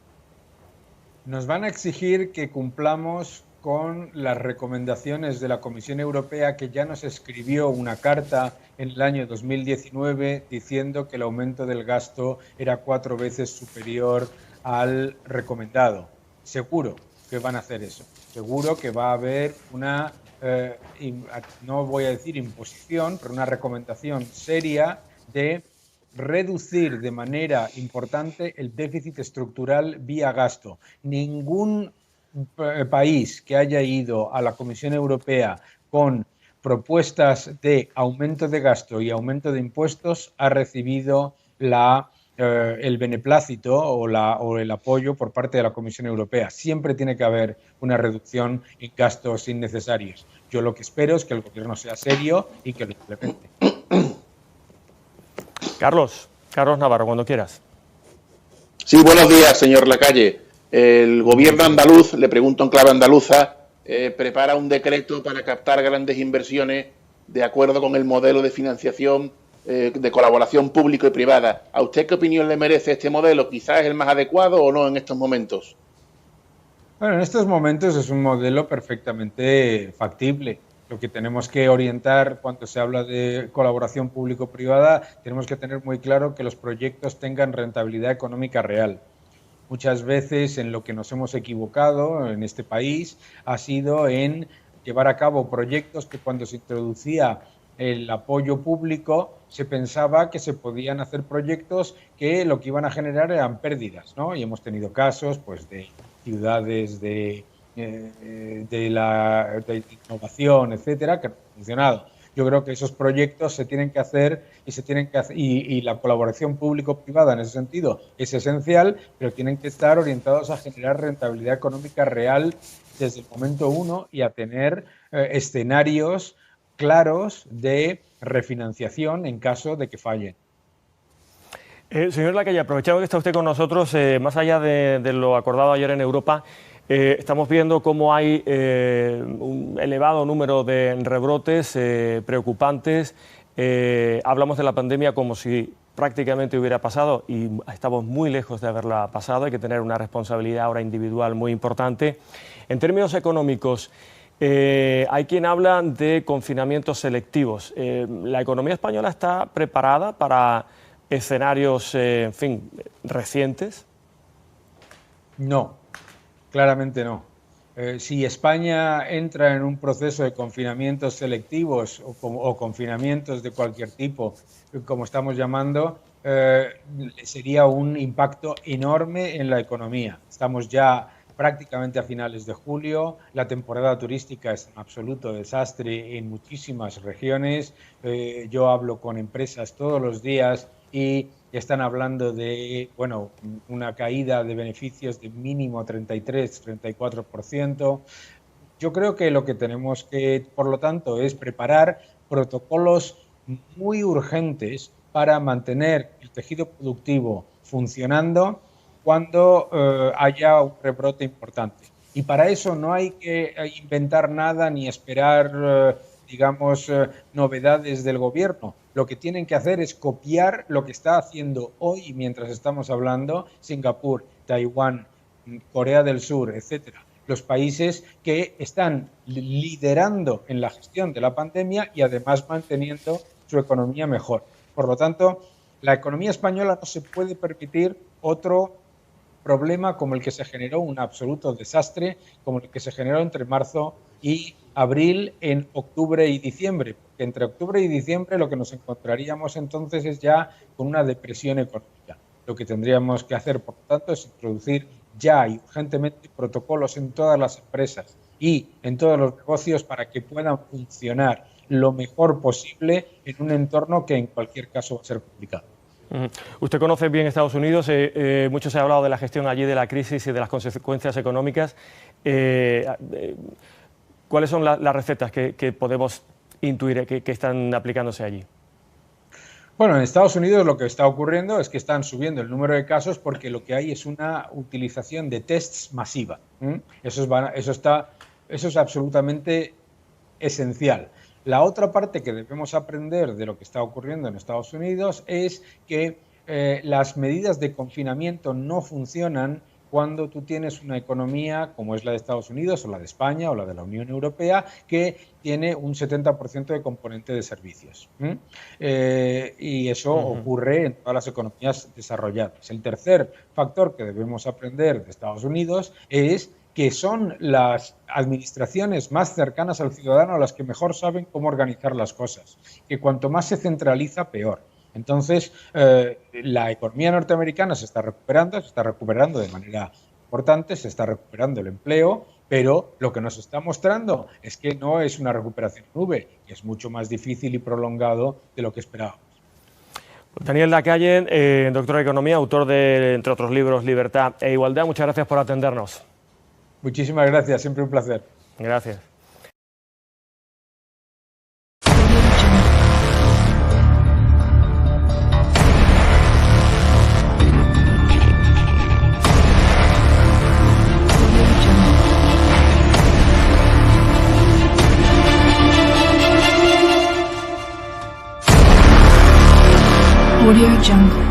Nos van a exigir que cumplamos con las recomendaciones de la Comisión Europea, que ya nos escribió una carta en el año 2019 diciendo que el aumento del gasto era 4 veces superior al recomendado. Seguro que van a hacer eso. Seguro que va a haber una, no voy a decir imposición, pero una recomendación seria de reducir de manera importante el déficit estructural vía gasto. Ningún país que haya ido a la Comisión Europea con propuestas de aumento de gasto y aumento de impuestos ha recibido el beneplácito o el apoyo por parte de la Comisión Europea. Siempre tiene que haber una reducción en gastos innecesarios. Yo lo que espero es que el gobierno sea serio y que lo implemente. Carlos Navarro, cuando quieras. Sí, buenos días, señor Lacalle. El gobierno andaluz, le pregunto en clave andaluza, prepara un decreto para captar grandes inversiones de acuerdo con el modelo de financiación de colaboración público y privada. ¿A usted qué opinión le merece este modelo? ¿Quizás es el más adecuado o no en estos momentos? Bueno, en estos momentos es un modelo perfectamente factible. Lo que tenemos que orientar cuando se habla de colaboración público-privada, tenemos que tener muy claro que los proyectos tengan rentabilidad económica real. Muchas veces en lo que nos hemos equivocado en este país ha sido en llevar a cabo proyectos que cuando se introducía el apoyo público se pensaba que se podían hacer proyectos que lo que iban a generar eran pérdidas, ¿no? Y hemos tenido casos pues de ciudades de innovación, etcétera, que han funcionado. Yo creo que esos proyectos se tienen que hacer y la colaboración público-privada en ese sentido es esencial, pero tienen que estar orientados a generar rentabilidad económica real desde el momento uno y a tener escenarios claros de refinanciación en caso de que fallen. Señor Lacalle, aprovechando que está usted con nosotros, más allá de lo acordado ayer en Europa, estamos viendo cómo hay un elevado número de rebrotes preocupantes. Hablamos de la pandemia como si prácticamente hubiera pasado y estamos muy lejos de haberla pasado. Hay que tener una responsabilidad ahora individual muy importante. En términos económicos, hay quien habla de confinamientos selectivos. ¿La economía española está preparada para escenarios, recientes? No, claramente no. Si España entra en un proceso de confinamientos selectivos o confinamientos de cualquier tipo, como estamos llamando, sería un impacto enorme en la economía. Estamos ya prácticamente a finales de julio, la temporada turística es un absoluto desastre en muchísimas regiones. Yo hablo con empresas todos los días y están hablando de una caída de beneficios de mínimo 33-34%. Yo creo que lo que tenemos que, por lo tanto, es preparar protocolos muy urgentes para mantener el tejido productivo funcionando cuando haya un rebrote importante. Y para eso no hay que inventar nada ni esperar, novedades del gobierno. Lo que tienen que hacer es copiar lo que está haciendo hoy, mientras estamos hablando, Singapur, Taiwán, Corea del Sur, etcétera. Los países que están liderando en la gestión de la pandemia y además manteniendo su economía mejor. Por lo tanto, la economía española no se puede permitir otro problema como el que se generó, un absoluto desastre, como el que se generó entre marzo y abril en octubre y diciembre. Porque entre octubre y diciembre lo que nos encontraríamos entonces es ya con una depresión económica. Lo que tendríamos que hacer, por lo tanto, es introducir ya y urgentemente protocolos en todas las empresas y en todos los negocios para que puedan funcionar lo mejor posible en un entorno que en cualquier caso va a ser complicado. Usted conoce bien Estados Unidos, mucho se ha hablado de la gestión allí de la crisis y de las consecuencias económicas. ¿Cuáles son las recetas que podemos intuir que están aplicándose allí? Bueno, en Estados Unidos lo que está ocurriendo es que están subiendo el número de casos porque lo que hay es una utilización de tests masiva. Eso es absolutamente esencial. La otra parte que debemos aprender de lo que está ocurriendo en Estados Unidos es que las medidas de confinamiento no funcionan cuando tú tienes una economía como es la de Estados Unidos o la de España o la de la Unión Europea que tiene un 70% de componente de servicios. Y eso ocurre en todas las economías desarrolladas. El tercer factor que debemos aprender de Estados Unidos es que son las administraciones más cercanas al ciudadano las que mejor saben cómo organizar las cosas, que cuanto más se centraliza, peor. Entonces, la economía norteamericana se está recuperando de manera importante, se está recuperando el empleo, pero lo que nos está mostrando es que no es una recuperación en V, que es mucho más difícil y prolongado de lo que esperábamos. Daniel Lacalle, doctor de Economía, autor de, entre otros libros, Libertad e Igualdad. Muchas gracias por atendernos. Muchísimas gracias, siempre un placer. Gracias. Audio Jungle.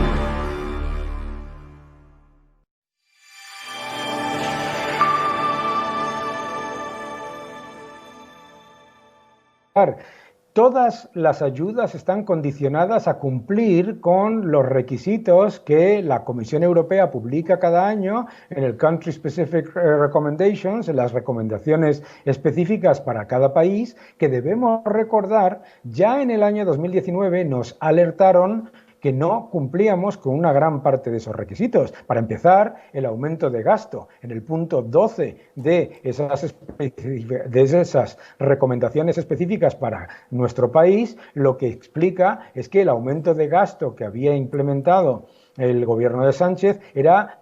Todas las ayudas están condicionadas a cumplir con los requisitos que la Comisión Europea publica cada año en el Country Specific Recommendations, en las recomendaciones específicas para cada país, que debemos recordar, ya en el año 2019 nos alertaron que no cumplíamos con una gran parte de esos requisitos. Para empezar, el aumento de gasto. En el punto 12 de esas recomendaciones específicas para nuestro país, lo que explica es que el aumento de gasto que había implementado el gobierno de Sánchez era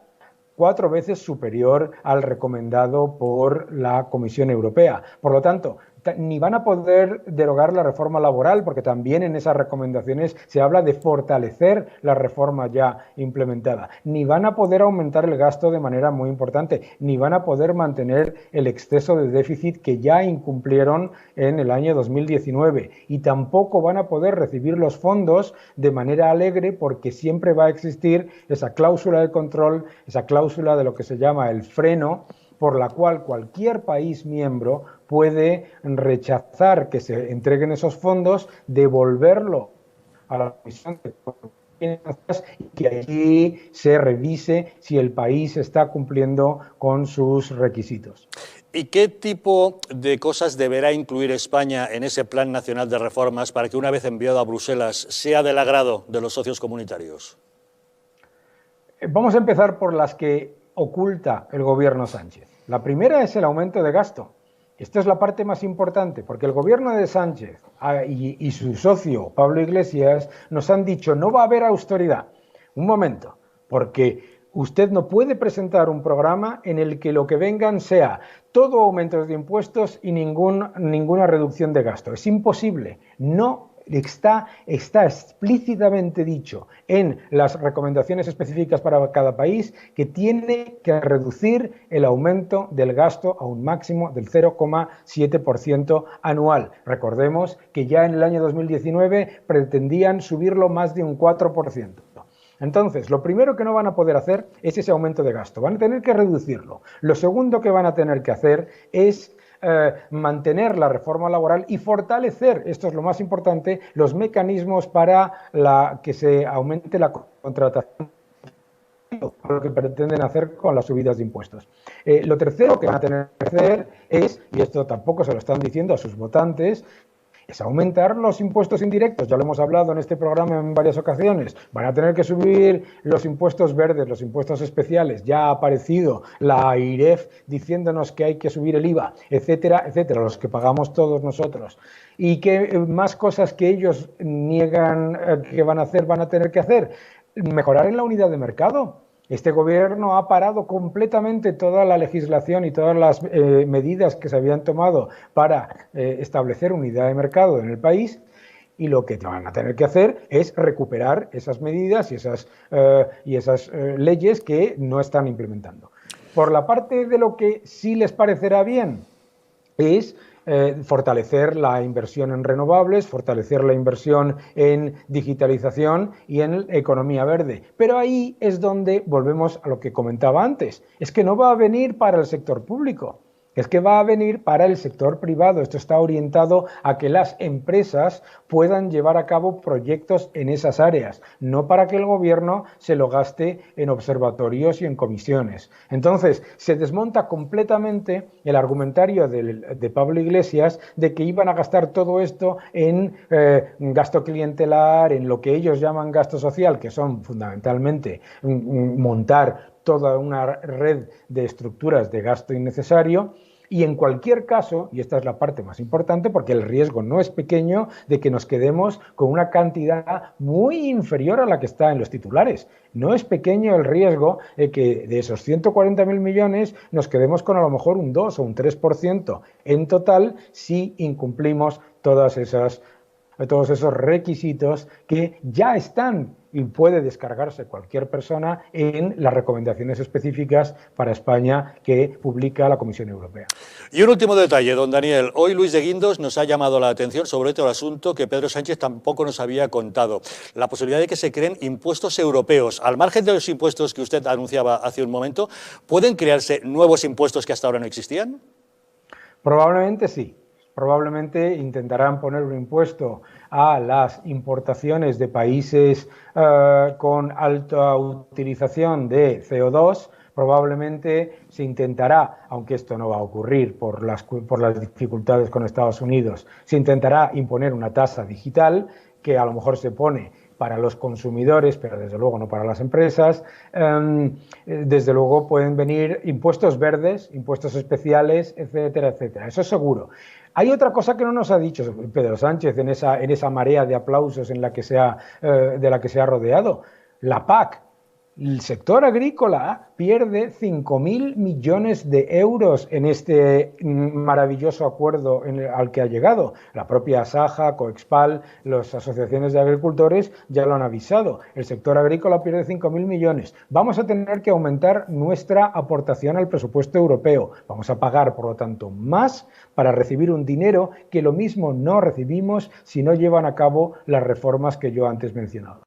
4 veces superior al recomendado por la Comisión Europea. Por lo tanto, ni van a poder derogar la reforma laboral, porque también en esas recomendaciones se habla de fortalecer la reforma ya implementada, ni van a poder aumentar el gasto de manera muy importante, ni van a poder mantener el exceso de déficit que ya incumplieron en el año 2019, y tampoco van a poder recibir los fondos de manera alegre, porque siempre va a existir esa cláusula de control, esa cláusula de lo que se llama el freno, por la cual cualquier país miembro puede rechazar que se entreguen esos fondos, devolverlo a la Comisión de Finanzas y que allí se revise si el país está cumpliendo con sus requisitos. ¿Y qué tipo de cosas deberá incluir España en ese Plan Nacional de Reformas para que, una vez enviado a Bruselas, sea del agrado de los socios comunitarios? Vamos a empezar por las que oculta el gobierno Sánchez. La primera es el aumento de gasto. Esta es la parte más importante, porque el gobierno de Sánchez y su socio Pablo Iglesias nos han dicho: no va a haber austeridad. Un momento, porque usted no puede presentar un programa en el que lo que vengan sea todo aumentos de impuestos y ninguna reducción de gasto. Es imposible. No está explícitamente dicho en las recomendaciones específicas para cada país que tiene que reducir el aumento del gasto a un máximo del 0,7% anual. Recordemos que ya en el año 2019 pretendían subirlo más de un 4%. Entonces, lo primero que no van a poder hacer es ese aumento de gasto, van a tener que reducirlo. Lo segundo que van a tener que hacer es mantener la reforma laboral y fortalecer, esto es lo más importante, los mecanismos para que se aumente la contratación, lo que pretenden hacer con las subidas de impuestos. Lo tercero que van a tener que hacer es, y esto tampoco se lo están diciendo a sus votantes, es aumentar los impuestos indirectos. Ya lo hemos hablado en este programa en varias ocasiones. Van a tener que subir los impuestos verdes, los impuestos especiales. Ya ha aparecido la AIREF diciéndonos que hay que subir el IVA, etcétera, etcétera, los que pagamos todos nosotros. Y que más cosas que ellos niegan que van a hacer, van a tener que hacer. Mejorar en la unidad de mercado. Este gobierno ha parado completamente toda la legislación y todas las medidas que se habían tomado para establecer unidad de mercado en el país, y lo que van a tener que hacer es recuperar esas medidas y esas leyes que no están implementando. Por la parte de lo que sí les parecerá bien es fortalecer la inversión en renovables, fortalecer la inversión en digitalización y en economía verde. Pero ahí es donde volvemos a lo que comentaba antes. Es que no va a venir para el sector público, es que va a venir para el sector privado. Esto está orientado a que las empresas puedan llevar a cabo proyectos en esas áreas, no para que el gobierno se lo gaste en observatorios y en comisiones. Entonces, se desmonta completamente el argumentario de Pablo Iglesias de que iban a gastar todo esto en gasto clientelar, en lo que ellos llaman gasto social, que son fundamentalmente montar toda una red de estructuras de gasto innecesario. Y en cualquier caso, y esta es la parte más importante, porque el riesgo no es pequeño de que nos quedemos con una cantidad muy inferior a la que está en los titulares. No es pequeño el riesgo de que de esos 140.000 millones nos quedemos con a lo mejor un 2 o un 3% en total si incumplimos todos esos requisitos que ya están y puede descargarse cualquier persona en las recomendaciones específicas para España que publica la Comisión Europea. Y un último detalle, don Daniel. Hoy Luis de Guindos nos ha llamado la atención sobre otro asunto que Pedro Sánchez tampoco nos había contado. La posibilidad de que se creen impuestos europeos. Al margen de los impuestos que usted anunciaba hace un momento, ¿pueden crearse nuevos impuestos que hasta ahora no existían? Probablemente sí. Probablemente intentarán poner un impuesto a las importaciones de países con alta utilización de CO2. Probablemente se intentará, aunque esto no va a ocurrir por las dificultades con Estados Unidos, se intentará imponer una tasa digital que a lo mejor se pone para los consumidores, pero desde luego no para las empresas. Desde luego pueden venir impuestos verdes, impuestos especiales, etcétera, etcétera. Eso es seguro. Hay otra cosa que no nos ha dicho Pedro Sánchez en esa marea de aplausos de la que se ha rodeado. La PAC. El sector agrícola pierde 5.000 millones de euros en este maravilloso acuerdo al que ha llegado. La propia Asaja, Coexpal, las asociaciones de agricultores ya lo han avisado. El sector agrícola pierde 5.000 millones. Vamos a tener que aumentar nuestra aportación al presupuesto europeo. Vamos a pagar, por lo tanto, más para recibir un dinero que lo mismo no recibimos si no llevan a cabo las reformas que yo antes mencionaba.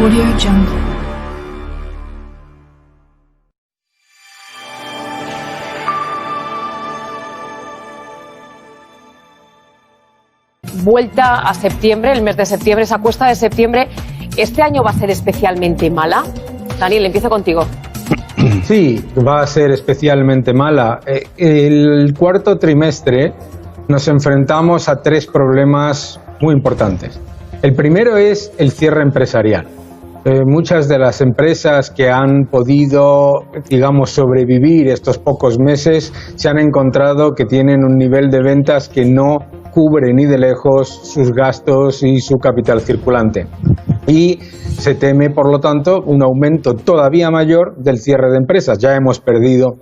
Audio Jungle. Vuelta a septiembre, el mes de septiembre, esa cuesta de septiembre, ¿este año va a ser especialmente mala? Daniel, empiezo contigo. Sí, va a ser especialmente mala. El cuarto trimestre nos enfrentamos a tres problemas muy importantes. El primero es el cierre empresarial. Muchas de las empresas que han podido, digamos, sobrevivir estos pocos meses se han encontrado que tienen un nivel de ventas que no cubre ni de lejos sus gastos y su capital circulante. Y se teme, por lo tanto, un aumento todavía mayor del cierre de empresas. Ya hemos perdido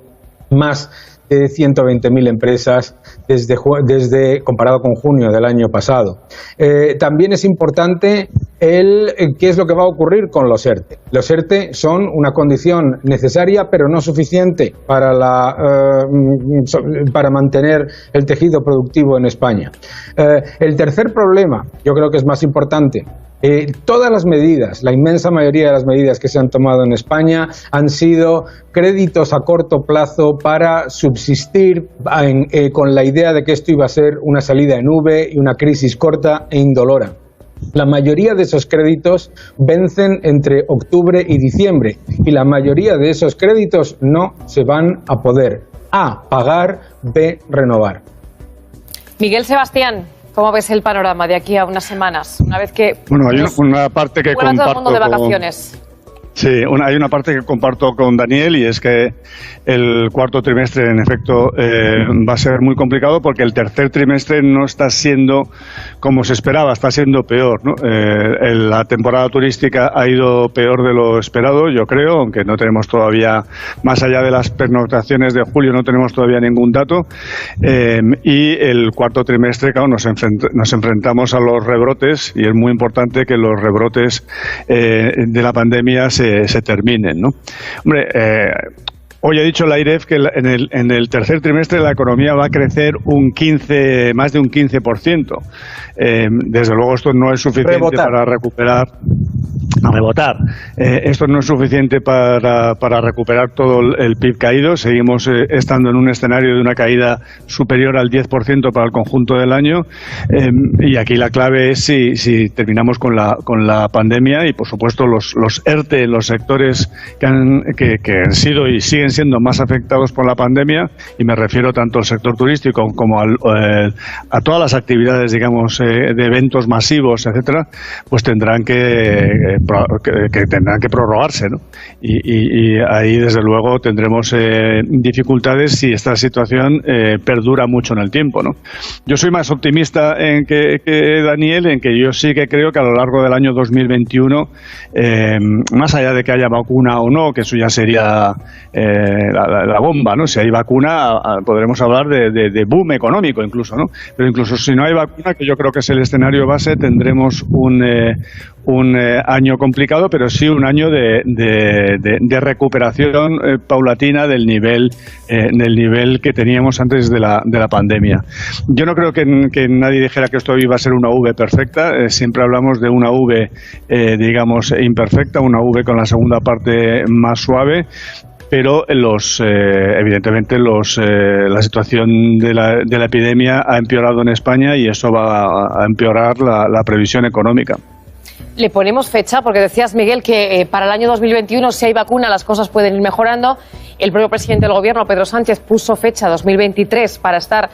más de 120.000 empresas comparado con junio del año pasado. También es importante qué es lo que va a ocurrir con los ERTE. Los ERTE son una condición necesaria, pero no suficiente para mantener el tejido productivo en España. El tercer problema, yo creo que es más importante. Todas las medidas, la inmensa mayoría de las medidas que se han tomado en España han sido créditos a corto plazo para subsistir con la idea de que esto iba a ser una salida en V y una crisis corta e indolora. La mayoría de esos créditos vencen entre octubre y diciembre y la mayoría de esos créditos no se van a poder A, pagar, B, renovar. Miguel Sebastián, ¿cómo ves el panorama de aquí a unas semanas? Una vez que bueno, hay una parte que comparto todo el mundo de vacaciones. Sí, hay una parte que comparto con Daniel y es que el cuarto trimestre, en efecto, va a ser muy complicado porque el tercer trimestre no está siendo como se esperaba, está siendo peor, ¿no? La temporada turística ha ido peor de lo esperado, yo creo, aunque no tenemos todavía, más allá de las pernoctaciones de julio, no tenemos todavía ningún dato. Y el cuarto trimestre, claro, nos enfrentamos a los rebrotes y es muy importante que los rebrotes de la pandemia se terminen, ¿no? Hombre, hoy ha dicho la AIREF que en el tercer trimestre la economía va a crecer más de un 15%. Desde luego esto no es suficiente para recuperar. rebotar. Esto no es suficiente para recuperar todo el PIB caído. Seguimos estando en un escenario de una caída superior al 10% para el conjunto del año. Y aquí la clave es si terminamos con la pandemia y, por supuesto, los ERTE, los sectores que han sido y siguen siendo más afectados por la pandemia, y me refiero tanto al sector turístico como a todas las actividades, digamos, de eventos masivos, etcétera, pues tendrán que tendrán que prorrogarse, ¿no? Y ahí, desde luego, tendremos dificultades si esta situación perdura mucho en el tiempo, ¿no? Yo soy más optimista que Daniel, en que yo sí que creo que a lo largo del año 2021, más allá de que haya vacuna o no, que eso ya sería la bomba, ¿no? Si hay vacuna, podremos hablar de boom económico incluso, ¿no? Pero incluso si no hay vacuna, que yo creo que es el escenario base, tendremos un año complicado, pero sí un año de recuperación paulatina del nivel que teníamos antes de la pandemia. Yo no creo que nadie dijera que esto iba a ser una V perfecta. Siempre hablamos de una V, digamos, imperfecta, una V con la segunda parte más suave. Pero evidentemente la situación de la epidemia ha empeorado en España y eso va a empeorar la previsión económica. Le ponemos fecha, porque decías, Miguel, que para el año 2021, si hay vacuna, las cosas pueden ir mejorando. El propio presidente del Gobierno, Pedro Sánchez, puso fecha 2023 para estar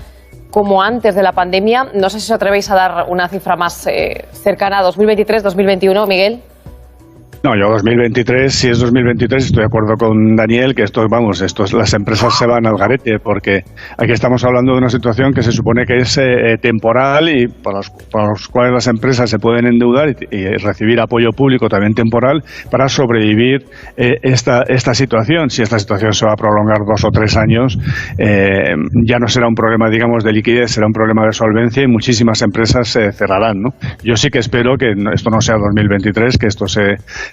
como antes de la pandemia. No sé si os atrevéis a dar una cifra más cercana a 2023, 2021, Miguel. No, yo 2023, si es 2023, estoy de acuerdo con Daniel, que las empresas se van al garete, porque aquí estamos hablando de una situación que se supone que es temporal y para los cuales las empresas se pueden endeudar y recibir apoyo público también temporal para sobrevivir esta situación. Si esta situación se va a prolongar 2 o 3 años, ya no será un problema, digamos, de liquidez, será un problema de solvencia y muchísimas empresas se cerrarán, ¿no? Yo sí que espero que esto no sea 2023, que esto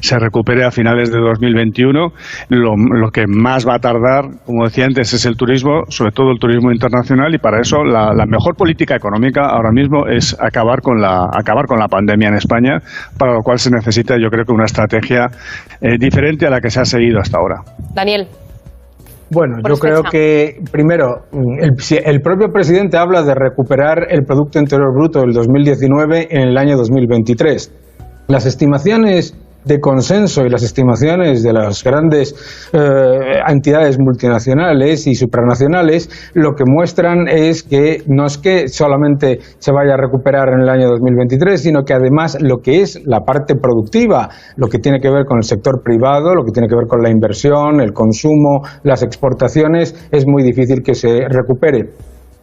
se recupere a finales de 2021. Lo que más va a tardar, como decía antes, es el turismo, sobre todo el turismo internacional, y para eso la mejor política económica ahora mismo es acabar con la pandemia en España, para lo cual se necesita, yo creo, que una estrategia diferente a la que se ha seguido hasta ahora. Daniel. Bueno, yo creo que, primero, el propio presidente habla de recuperar el Producto Interior Bruto del 2019 en el año 2023. Las estimaciones de consenso y las estimaciones de las grandes entidades multinacionales y supranacionales lo que muestran es que no es que solamente se vaya a recuperar en el año 2023, sino que además lo que es la parte productiva, lo que tiene que ver con el sector privado, lo que tiene que ver con la inversión, el consumo, las exportaciones, es muy difícil que se recupere.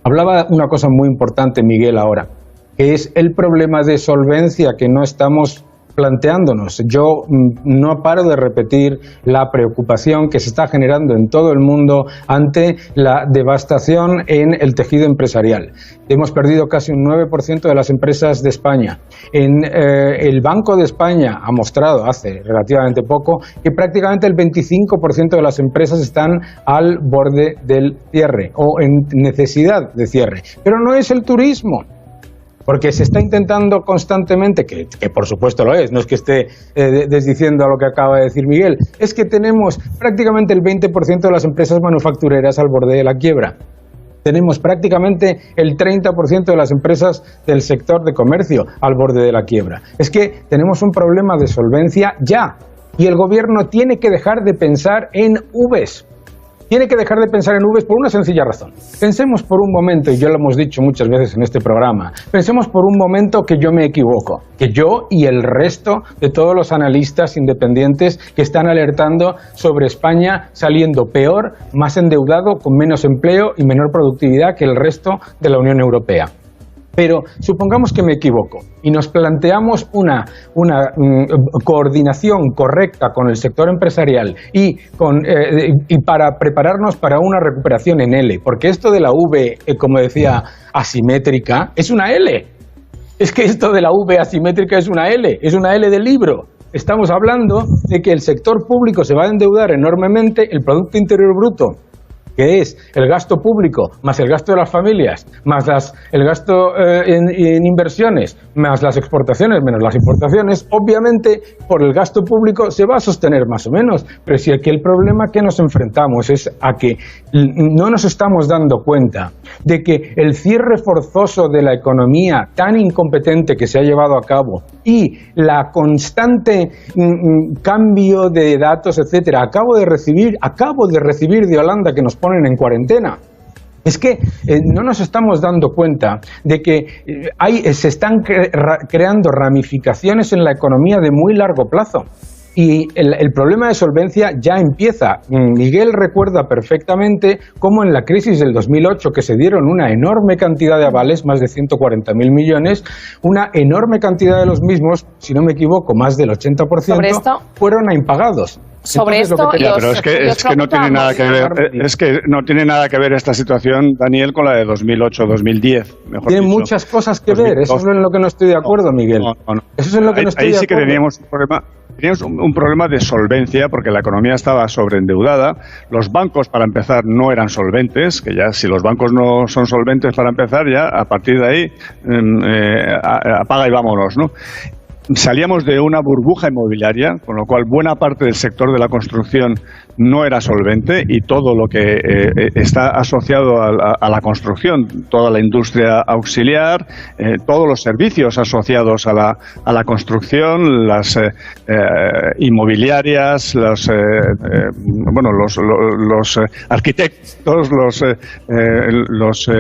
Hablaba una cosa muy importante Miguel ahora, que es el problema de solvencia que no estamos planteándonos. Yo no paro de repetir la preocupación que se está generando en todo el mundo ante la devastación en el tejido empresarial. Hemos perdido casi un 9% de las empresas de España. El Banco de España ha mostrado hace relativamente poco que prácticamente el 25% de las empresas están al borde del cierre o en necesidad de cierre. Pero no es el turismo. Porque se está intentando constantemente, que por supuesto lo es, no es que esté desdiciendo a lo que acaba de decir Miguel, es que tenemos prácticamente el 20% de las empresas manufactureras al borde de la quiebra. Tenemos prácticamente el 30% de las empresas del sector de comercio al borde de la quiebra. Es que tenemos un problema de solvencia ya, y el gobierno tiene que dejar de pensar en Vs. Tiene que dejar de pensar en Vs por una sencilla razón. Pensemos por un momento, y yo lo hemos dicho muchas veces en este programa, pensemos por un momento que yo me equivoco, que yo y el resto de todos los analistas independientes que están alertando sobre España saliendo peor, más endeudado, con menos empleo y menor productividad que el resto de la Unión Europea. Pero supongamos que me equivoco y nos planteamos una coordinación correcta con el sector empresarial y para prepararnos para una recuperación en L, porque esto de la V, como decía, asimétrica, es una L. Es que esto de la V asimétrica es una L de libro. Estamos hablando de que el sector público se va a endeudar enormemente, el Producto Interior Bruto que es el gasto público más el gasto de las familias, más el gasto en inversiones, más las exportaciones, menos las importaciones, obviamente por el gasto público se va a sostener más o menos. Pero si aquí el problema que nos enfrentamos es a que no nos estamos dando cuenta de que el cierre forzoso de la economía tan incompetente que se ha llevado a cabo y la constante cambio de datos, etcétera, acabo de recibir de Holanda que nos ponen en cuarentena. Es que no nos estamos dando cuenta de que se están creando ramificaciones en la economía de muy largo plazo. Y el problema de solvencia ya empieza. Miguel recuerda perfectamente cómo en la crisis del 2008, que se dieron una enorme cantidad de avales, más de 140.000 millones, una enorme cantidad de los mismos, si no me equivoco, más del 80%, fueron a impagados. Sobre Entonces, esto, pero es que no tiene nada que ver. Es que no tiene nada que ver esta situación, Daniel, con la de 2008-2010. Tiene muchas cosas que ver. Eso es en lo que no estoy de acuerdo, Miguel. No. Eso es en lo que no estoy de acuerdo. Ahí sí que teníamos un problema. Teníamos un problema de solvencia porque la economía estaba sobreendeudada. Los bancos, para empezar, no eran solventes, que ya si los bancos no son solventes para empezar, ya a partir de ahí apaga y vámonos, ¿no? Salíamos de una burbuja inmobiliaria, con lo cual buena parte del sector de la construcción no era solvente y todo lo que está asociado a la construcción, toda la industria auxiliar, todos los servicios asociados a la construcción, las inmobiliarias, los arquitectos, los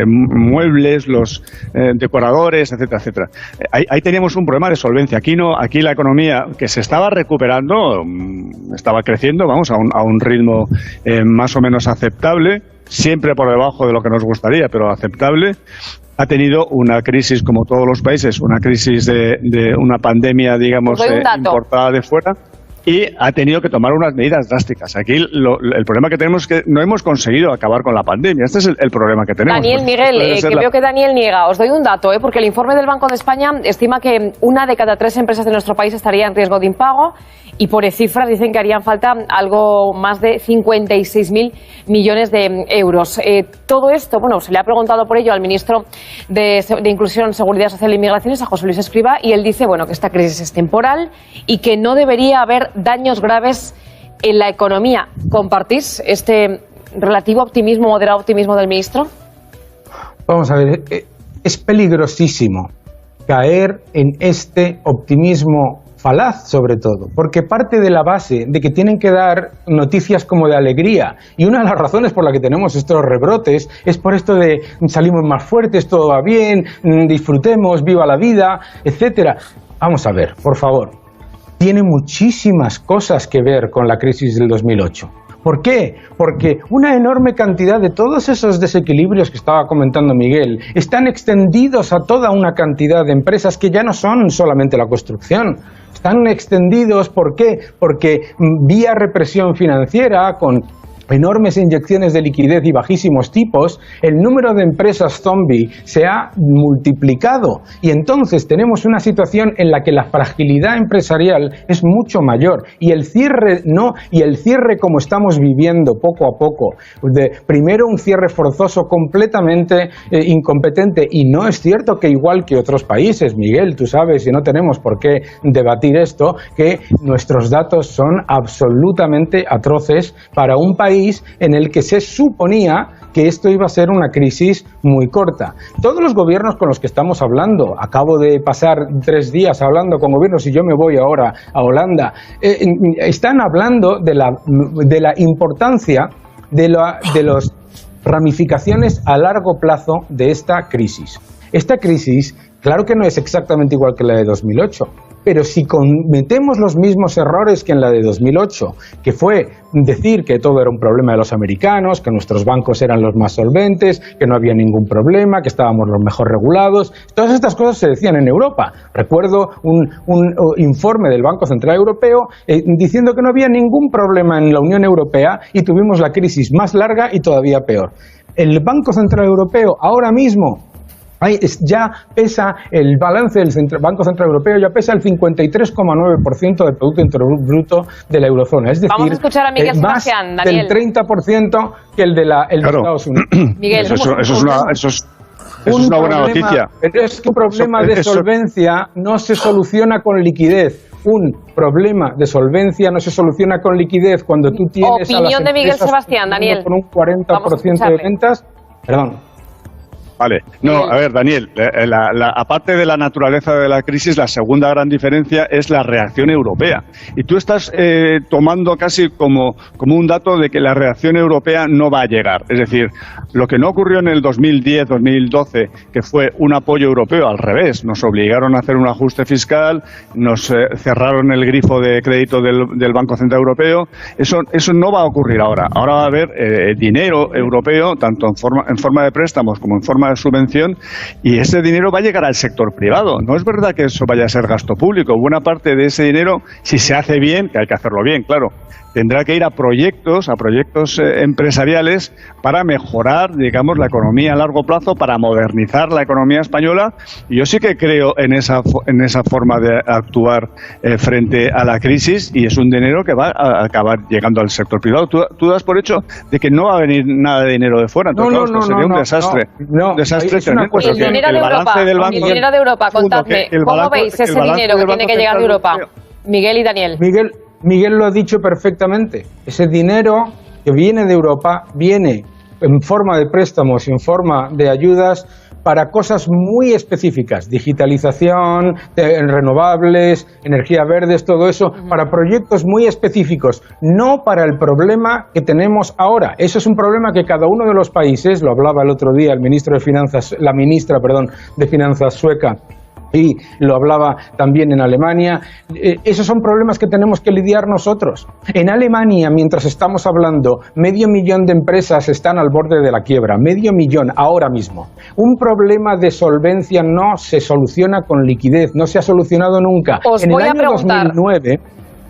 muebles, los decoradores, etcétera, etcétera. Ahí teníamos un problema de solvencia. Aquí la economía, que se estaba recuperando, estaba creciendo, vamos, a un ritmo más o menos aceptable, siempre por debajo de lo que nos gustaría, pero aceptable. Ha tenido una crisis, como todos los países, una crisis de una pandemia, digamos, importada de fuera. Y ha tenido que tomar unas medidas drásticas. Aquí el problema que tenemos es que no hemos conseguido acabar con la pandemia. Este es el problema que tenemos. Daniel, Miguel, que veo que Daniel niega. Os doy un dato, porque el informe del Banco de España estima que 1 de cada 3 empresas de nuestro país estaría en riesgo de impago y por cifras dicen que harían falta algo más de 56.000 millones de euros. Todo esto, bueno, se le ha preguntado por ello al ministro de Inclusión, Seguridad Social e Inmigraciones, a José Luis Escrivá, y él dice, bueno, que esta crisis es temporal y que no debería haber daños graves en la economía. ¿Compartís este relativo optimismo, moderado optimismo del ministro? Vamos a ver, es peligrosísimo caer en este optimismo falaz, sobre todo, porque parte de la base de que tienen que dar noticias como de alegría, y una de las razones por la que tenemos estos rebrotes es por esto de salimos más fuertes, todo va bien, disfrutemos, viva la vida, etcétera. Vamos a ver, por favor, tiene muchísimas cosas que ver con la crisis del 2008. ¿Por qué? Porque una enorme cantidad de todos esos desequilibrios que estaba comentando Miguel están extendidos a toda una cantidad de empresas que ya no son solamente la construcción. Están extendidos, ¿por qué? Porque vía represión financiera, con enormes inyecciones de liquidez y bajísimos tipos, el número de empresas zombie se ha multiplicado y entonces tenemos una situación en la que la fragilidad empresarial es mucho mayor y el cierre como estamos viviendo poco a poco, primero un cierre forzoso completamente incompetente, y no es cierto que igual que otros países, Miguel, tú sabes, y no tenemos por qué debatir esto, que nuestros datos son absolutamente atroces para un país en el que se suponía que esto iba a ser una crisis muy corta. Todos los gobiernos con los que estamos hablando, acabo de pasar 3 días hablando con gobiernos y yo me voy ahora a Holanda, están hablando de la importancia de las ramificaciones a largo plazo de esta crisis. Esta crisis, claro que no es exactamente igual que la de 2008, pero si cometemos los mismos errores que en la de 2008, que fue decir que todo era un problema de los americanos, que nuestros bancos eran los más solventes, que no había ningún problema, que estábamos los mejor regulados, todas estas cosas se decían en Europa. Recuerdo un informe del Banco Central Europeo diciendo que no había ningún problema en la Unión Europea y tuvimos la crisis más larga y todavía peor. El Banco Central Europeo ahora mismo Ya pesa el balance del Banco Central Europeo, ya pesa el 53,9% del Producto Interior Bruto de la eurozona. Es decir, vamos a escuchar a Miguel más Sebastián, Daniel. del 30% que el de Estados Unidos. Miguel, eso es una buena noticia. Pero es que un problema de solvencia no se soluciona con liquidez. Un problema de solvencia no se soluciona con liquidez cuando tú tienes opinión de Miguel Sebastián, Daniel. Con un 40% de ventas. Perdón. Vale. No, a ver, Daniel, aparte de la naturaleza de la crisis, la segunda gran diferencia es la reacción europea. Y tú estás tomando casi como un dato de que la reacción europea no va a llegar. Es decir, lo que no ocurrió en el 2010, 2012, que fue un apoyo europeo, al revés. Nos obligaron a hacer un ajuste fiscal, nos cerraron el grifo de crédito del Banco Central Europeo. Eso no va a ocurrir ahora. Ahora va a haber dinero europeo, tanto en forma de préstamos como en forma de subvención, y ese dinero va a llegar al sector privado. No es verdad que eso vaya a ser gasto público. Buena parte de ese dinero, si se hace bien, que hay que hacerlo bien, claro, tendrá que ir a proyectos empresariales para mejorar, digamos, la economía a largo plazo, para modernizar la economía española. Y yo sí que creo en esa forma de actuar frente a la crisis, y es un dinero que va a acabar llegando al sector privado. Tú das por hecho de que no va a venir nada de dinero de fuera. Entonces, sería un desastre. Un desastre tremendo. El dinero de Europa, el dinero de Europa, contadme, ¿cómo veis ese dinero que tiene que llegar de Europa? Miguel y Daniel. Miguel lo ha dicho perfectamente. Ese dinero que viene de Europa viene en forma de préstamos y en forma de ayudas para cosas muy específicas, digitalización, renovables, energías verdes, todo eso, para proyectos muy específicos, no para el problema que tenemos ahora. Eso es un problema que cada uno de los países, lo hablaba el otro día el ministro de Finanzas, la ministra, de Finanzas sueca, y lo hablaba también en Alemania. Esos son problemas que tenemos que lidiar nosotros. En Alemania, mientras estamos hablando, 500.000 de empresas están al borde de la quiebra. 500.000 ahora mismo. Un problema de solvencia no se soluciona con liquidez, no se ha solucionado nunca. En el año 2009,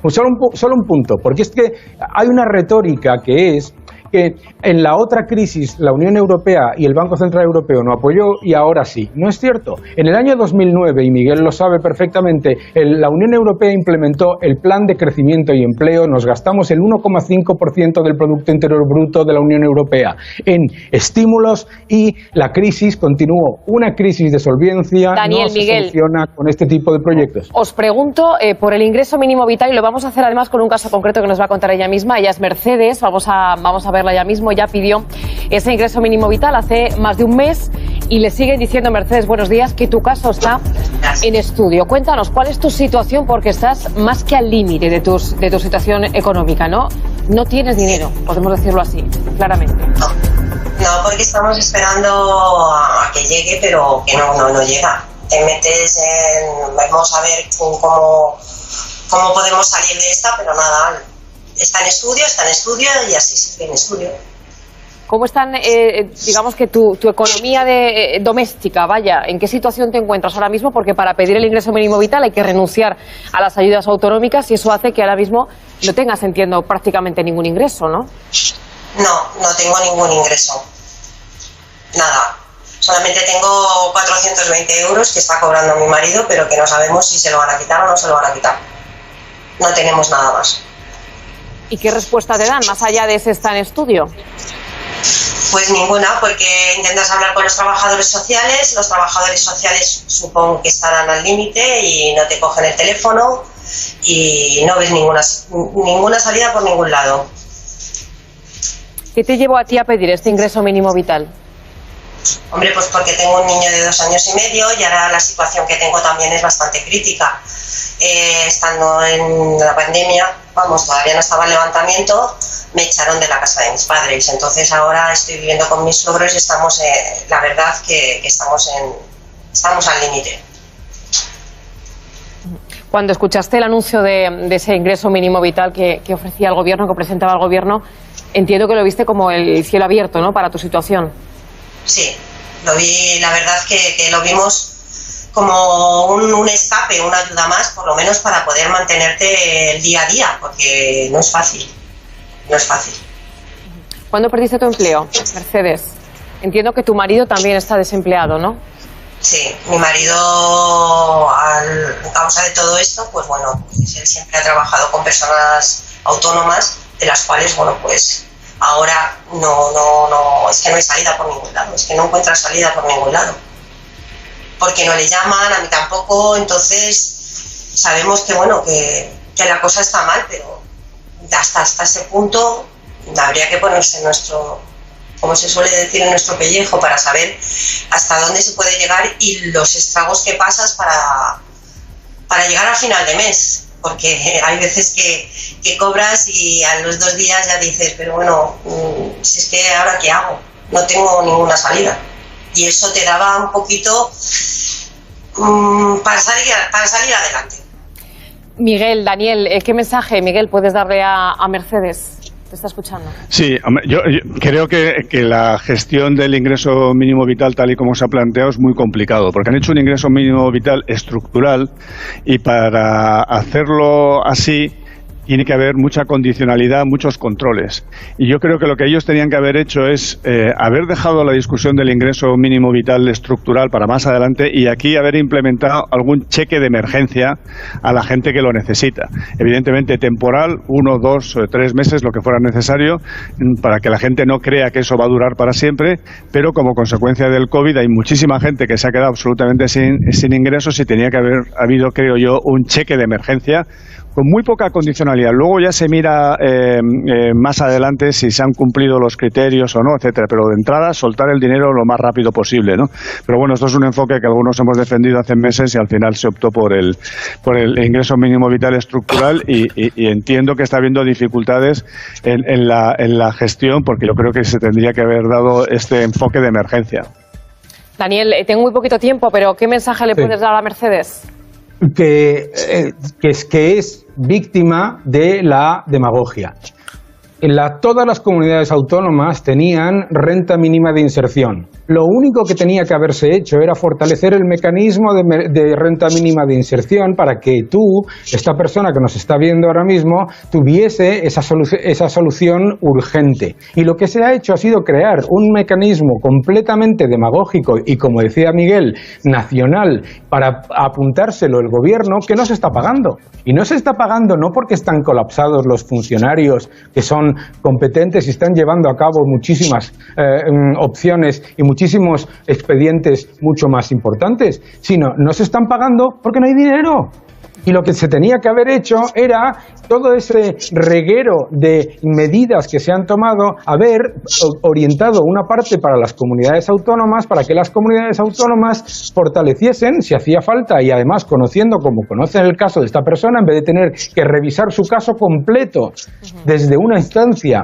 solo un punto, porque es que hay una retórica que es que en la otra crisis la Unión Europea y el Banco Central Europeo no apoyó y ahora sí. No es cierto. En el año 2009, y Miguel lo sabe perfectamente, la Unión Europea implementó el Plan de Crecimiento y Empleo. Nos gastamos el 1,5% del Producto Interior Bruto de la Unión Europea en estímulos y la crisis continuó. Una crisis de solvencia no se soluciona con este tipo de proyectos. Os pregunto por el ingreso mínimo vital, y lo vamos a hacer además con un caso concreto que nos va a contar ella misma. Ella es Mercedes, vamos a verla ya mismo. Ya pidió ese ingreso mínimo vital hace más de un mes y le siguen diciendo, Mercedes, buenos días, que tu caso está en estudio. Cuéntanos, ¿cuál es tu situación? Porque estás más que al límite de tu situación económica, ¿no? No tienes dinero, podemos decirlo así, claramente. No, porque estamos esperando a que llegue, pero que no llega. Te metes en... Vamos a ver cómo podemos salir de esta, pero nada, está en estudio y así sigue en estudio. ¿Cómo están, digamos que tu economía doméstica, vaya, en qué situación te encuentras ahora mismo? Porque para pedir el ingreso mínimo vital hay que renunciar a las ayudas autonómicas y eso hace que ahora mismo no tengas, entiendo, prácticamente ningún ingreso, ¿no? No tengo ningún ingreso. Nada. Solamente tengo 420 euros que está cobrando mi marido, pero que no sabemos si se lo van a quitar o no se lo van a quitar. No tenemos nada más. ¿Y qué respuesta te dan, más allá de ese está en estudio? Pues ninguna, porque intentas hablar con los trabajadores sociales supongo que estarán al límite y no te cogen el teléfono y no ves ninguna salida por ningún lado. ¿Qué te llevó a ti a pedir este ingreso mínimo vital? Hombre, pues porque tengo un niño de 2 años y medio y ahora la situación que tengo también es bastante crítica. Estando en la pandemia, todavía no estaba el levantamiento, me echaron de la casa de mis padres. Entonces ahora estoy viviendo con mis suegros y estamos, la verdad que estamos al límite. Cuando escuchaste el anuncio de ese ingreso mínimo vital que ofrecía el gobierno, que presentaba el gobierno, entiendo que lo viste como el cielo abierto, ¿no?, para tu situación. Sí, lo vi, la verdad que lo vimos como un escape, una ayuda más, por lo menos para poder mantenerte el día a día, porque no es fácil. ¿Cuándo perdiste tu empleo, Mercedes? Entiendo que tu marido también está desempleado, ¿no? Sí, mi marido, a causa de todo esto, pues bueno, pues él siempre ha trabajado con personas autónomas, de las cuales, bueno, pues ahora es que no hay salida por ningún lado, es que no encuentra salida por ningún lado. Porque no le llaman, a mí tampoco, entonces sabemos que, bueno, que la cosa está mal, pero hasta ese punto habría que ponerse nuestro, como se suele decir, en nuestro pellejo para saber hasta dónde se puede llegar y los estragos que pasas para llegar al final de mes, porque hay veces que cobras y a los 2 días ya dices, pero bueno, si es que ahora qué hago, no tengo ninguna salida, y eso te daba un poquito para salir adelante. Miguel, Daniel, ¿qué mensaje, Miguel, puedes darle a Mercedes? Te está escuchando. Sí, yo creo que la gestión del ingreso mínimo vital tal y como se ha planteado es muy complicado, porque han hecho un ingreso mínimo vital estructural y para hacerlo así tiene que haber mucha condicionalidad, muchos controles. Y yo creo que lo que ellos tenían que haber hecho es haber dejado la discusión del ingreso mínimo vital estructural para más adelante y aquí haber implementado algún cheque de emergencia a la gente que lo necesita. Evidentemente temporal, 1, 2, 3 meses, lo que fuera necesario, para que la gente no crea que eso va a durar para siempre, pero como consecuencia del COVID hay muchísima gente que se ha quedado absolutamente sin ingresos y tenía que haber habido, creo yo, un cheque de emergencia con muy poca condicionalidad. Luego ya se mira más adelante si se han cumplido los criterios o no, etcétera. Pero de entrada, soltar el dinero lo más rápido posible, ¿no? Pero bueno, esto es un enfoque que algunos hemos defendido hace meses y al final se optó por el ingreso mínimo vital estructural y entiendo que está habiendo dificultades en la gestión porque yo creo que se tendría que haber dado este enfoque de emergencia. Daniel, tengo muy poquito tiempo, pero ¿qué mensaje le puedes dar a Mercedes? Que es víctima de la demagogia. Todas las comunidades autónomas tenían renta mínima de inserción. Lo único que tenía que haberse hecho era fortalecer el mecanismo de renta mínima de inserción para que esta persona que nos está viendo ahora mismo, tuviese esa solución urgente. Y lo que se ha hecho ha sido crear un mecanismo completamente demagógico y, como decía Miguel, nacional, para apuntárselo el gobierno, que no se está pagando. Y no se está pagando no porque están colapsados los funcionarios que son competentes y están llevando a cabo muchísimas opciones y muchísimos expedientes mucho más importantes, sino no se están pagando porque no hay dinero. Y lo que se tenía que haber hecho era todo ese reguero de medidas que se han tomado, haber orientado una parte para las comunidades autónomas, para que las comunidades autónomas fortaleciesen, si hacía falta, y además conociendo como conocen el caso de esta persona, en vez de tener que revisar su caso completo desde una instancia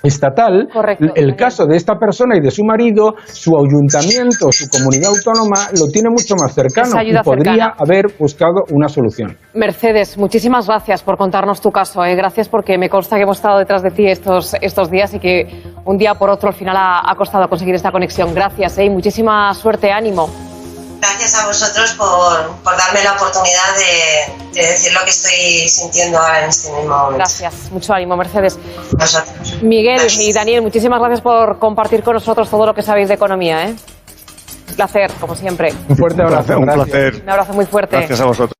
estatal, el caso de esta persona y de su marido, su ayuntamiento, su comunidad autónoma lo tiene mucho más cercano y podría haber buscado una solución. Mercedes, muchísimas gracias por contarnos tu caso. Gracias porque me consta que hemos estado detrás de ti estos días y que un día por otro al final ha costado conseguir esta conexión. Gracias y muchísima suerte, ánimo. Gracias a vosotros por darme la oportunidad de decir lo que estoy sintiendo ahora en este mismo momento. Gracias, mucho ánimo, Mercedes. Vosotros. Miguel y Daniel, muchísimas gracias por compartir con nosotros todo lo que sabéis de economía. Un placer, como siempre. Un fuerte abrazo. Un placer. Un abrazo muy fuerte. Gracias a vosotros.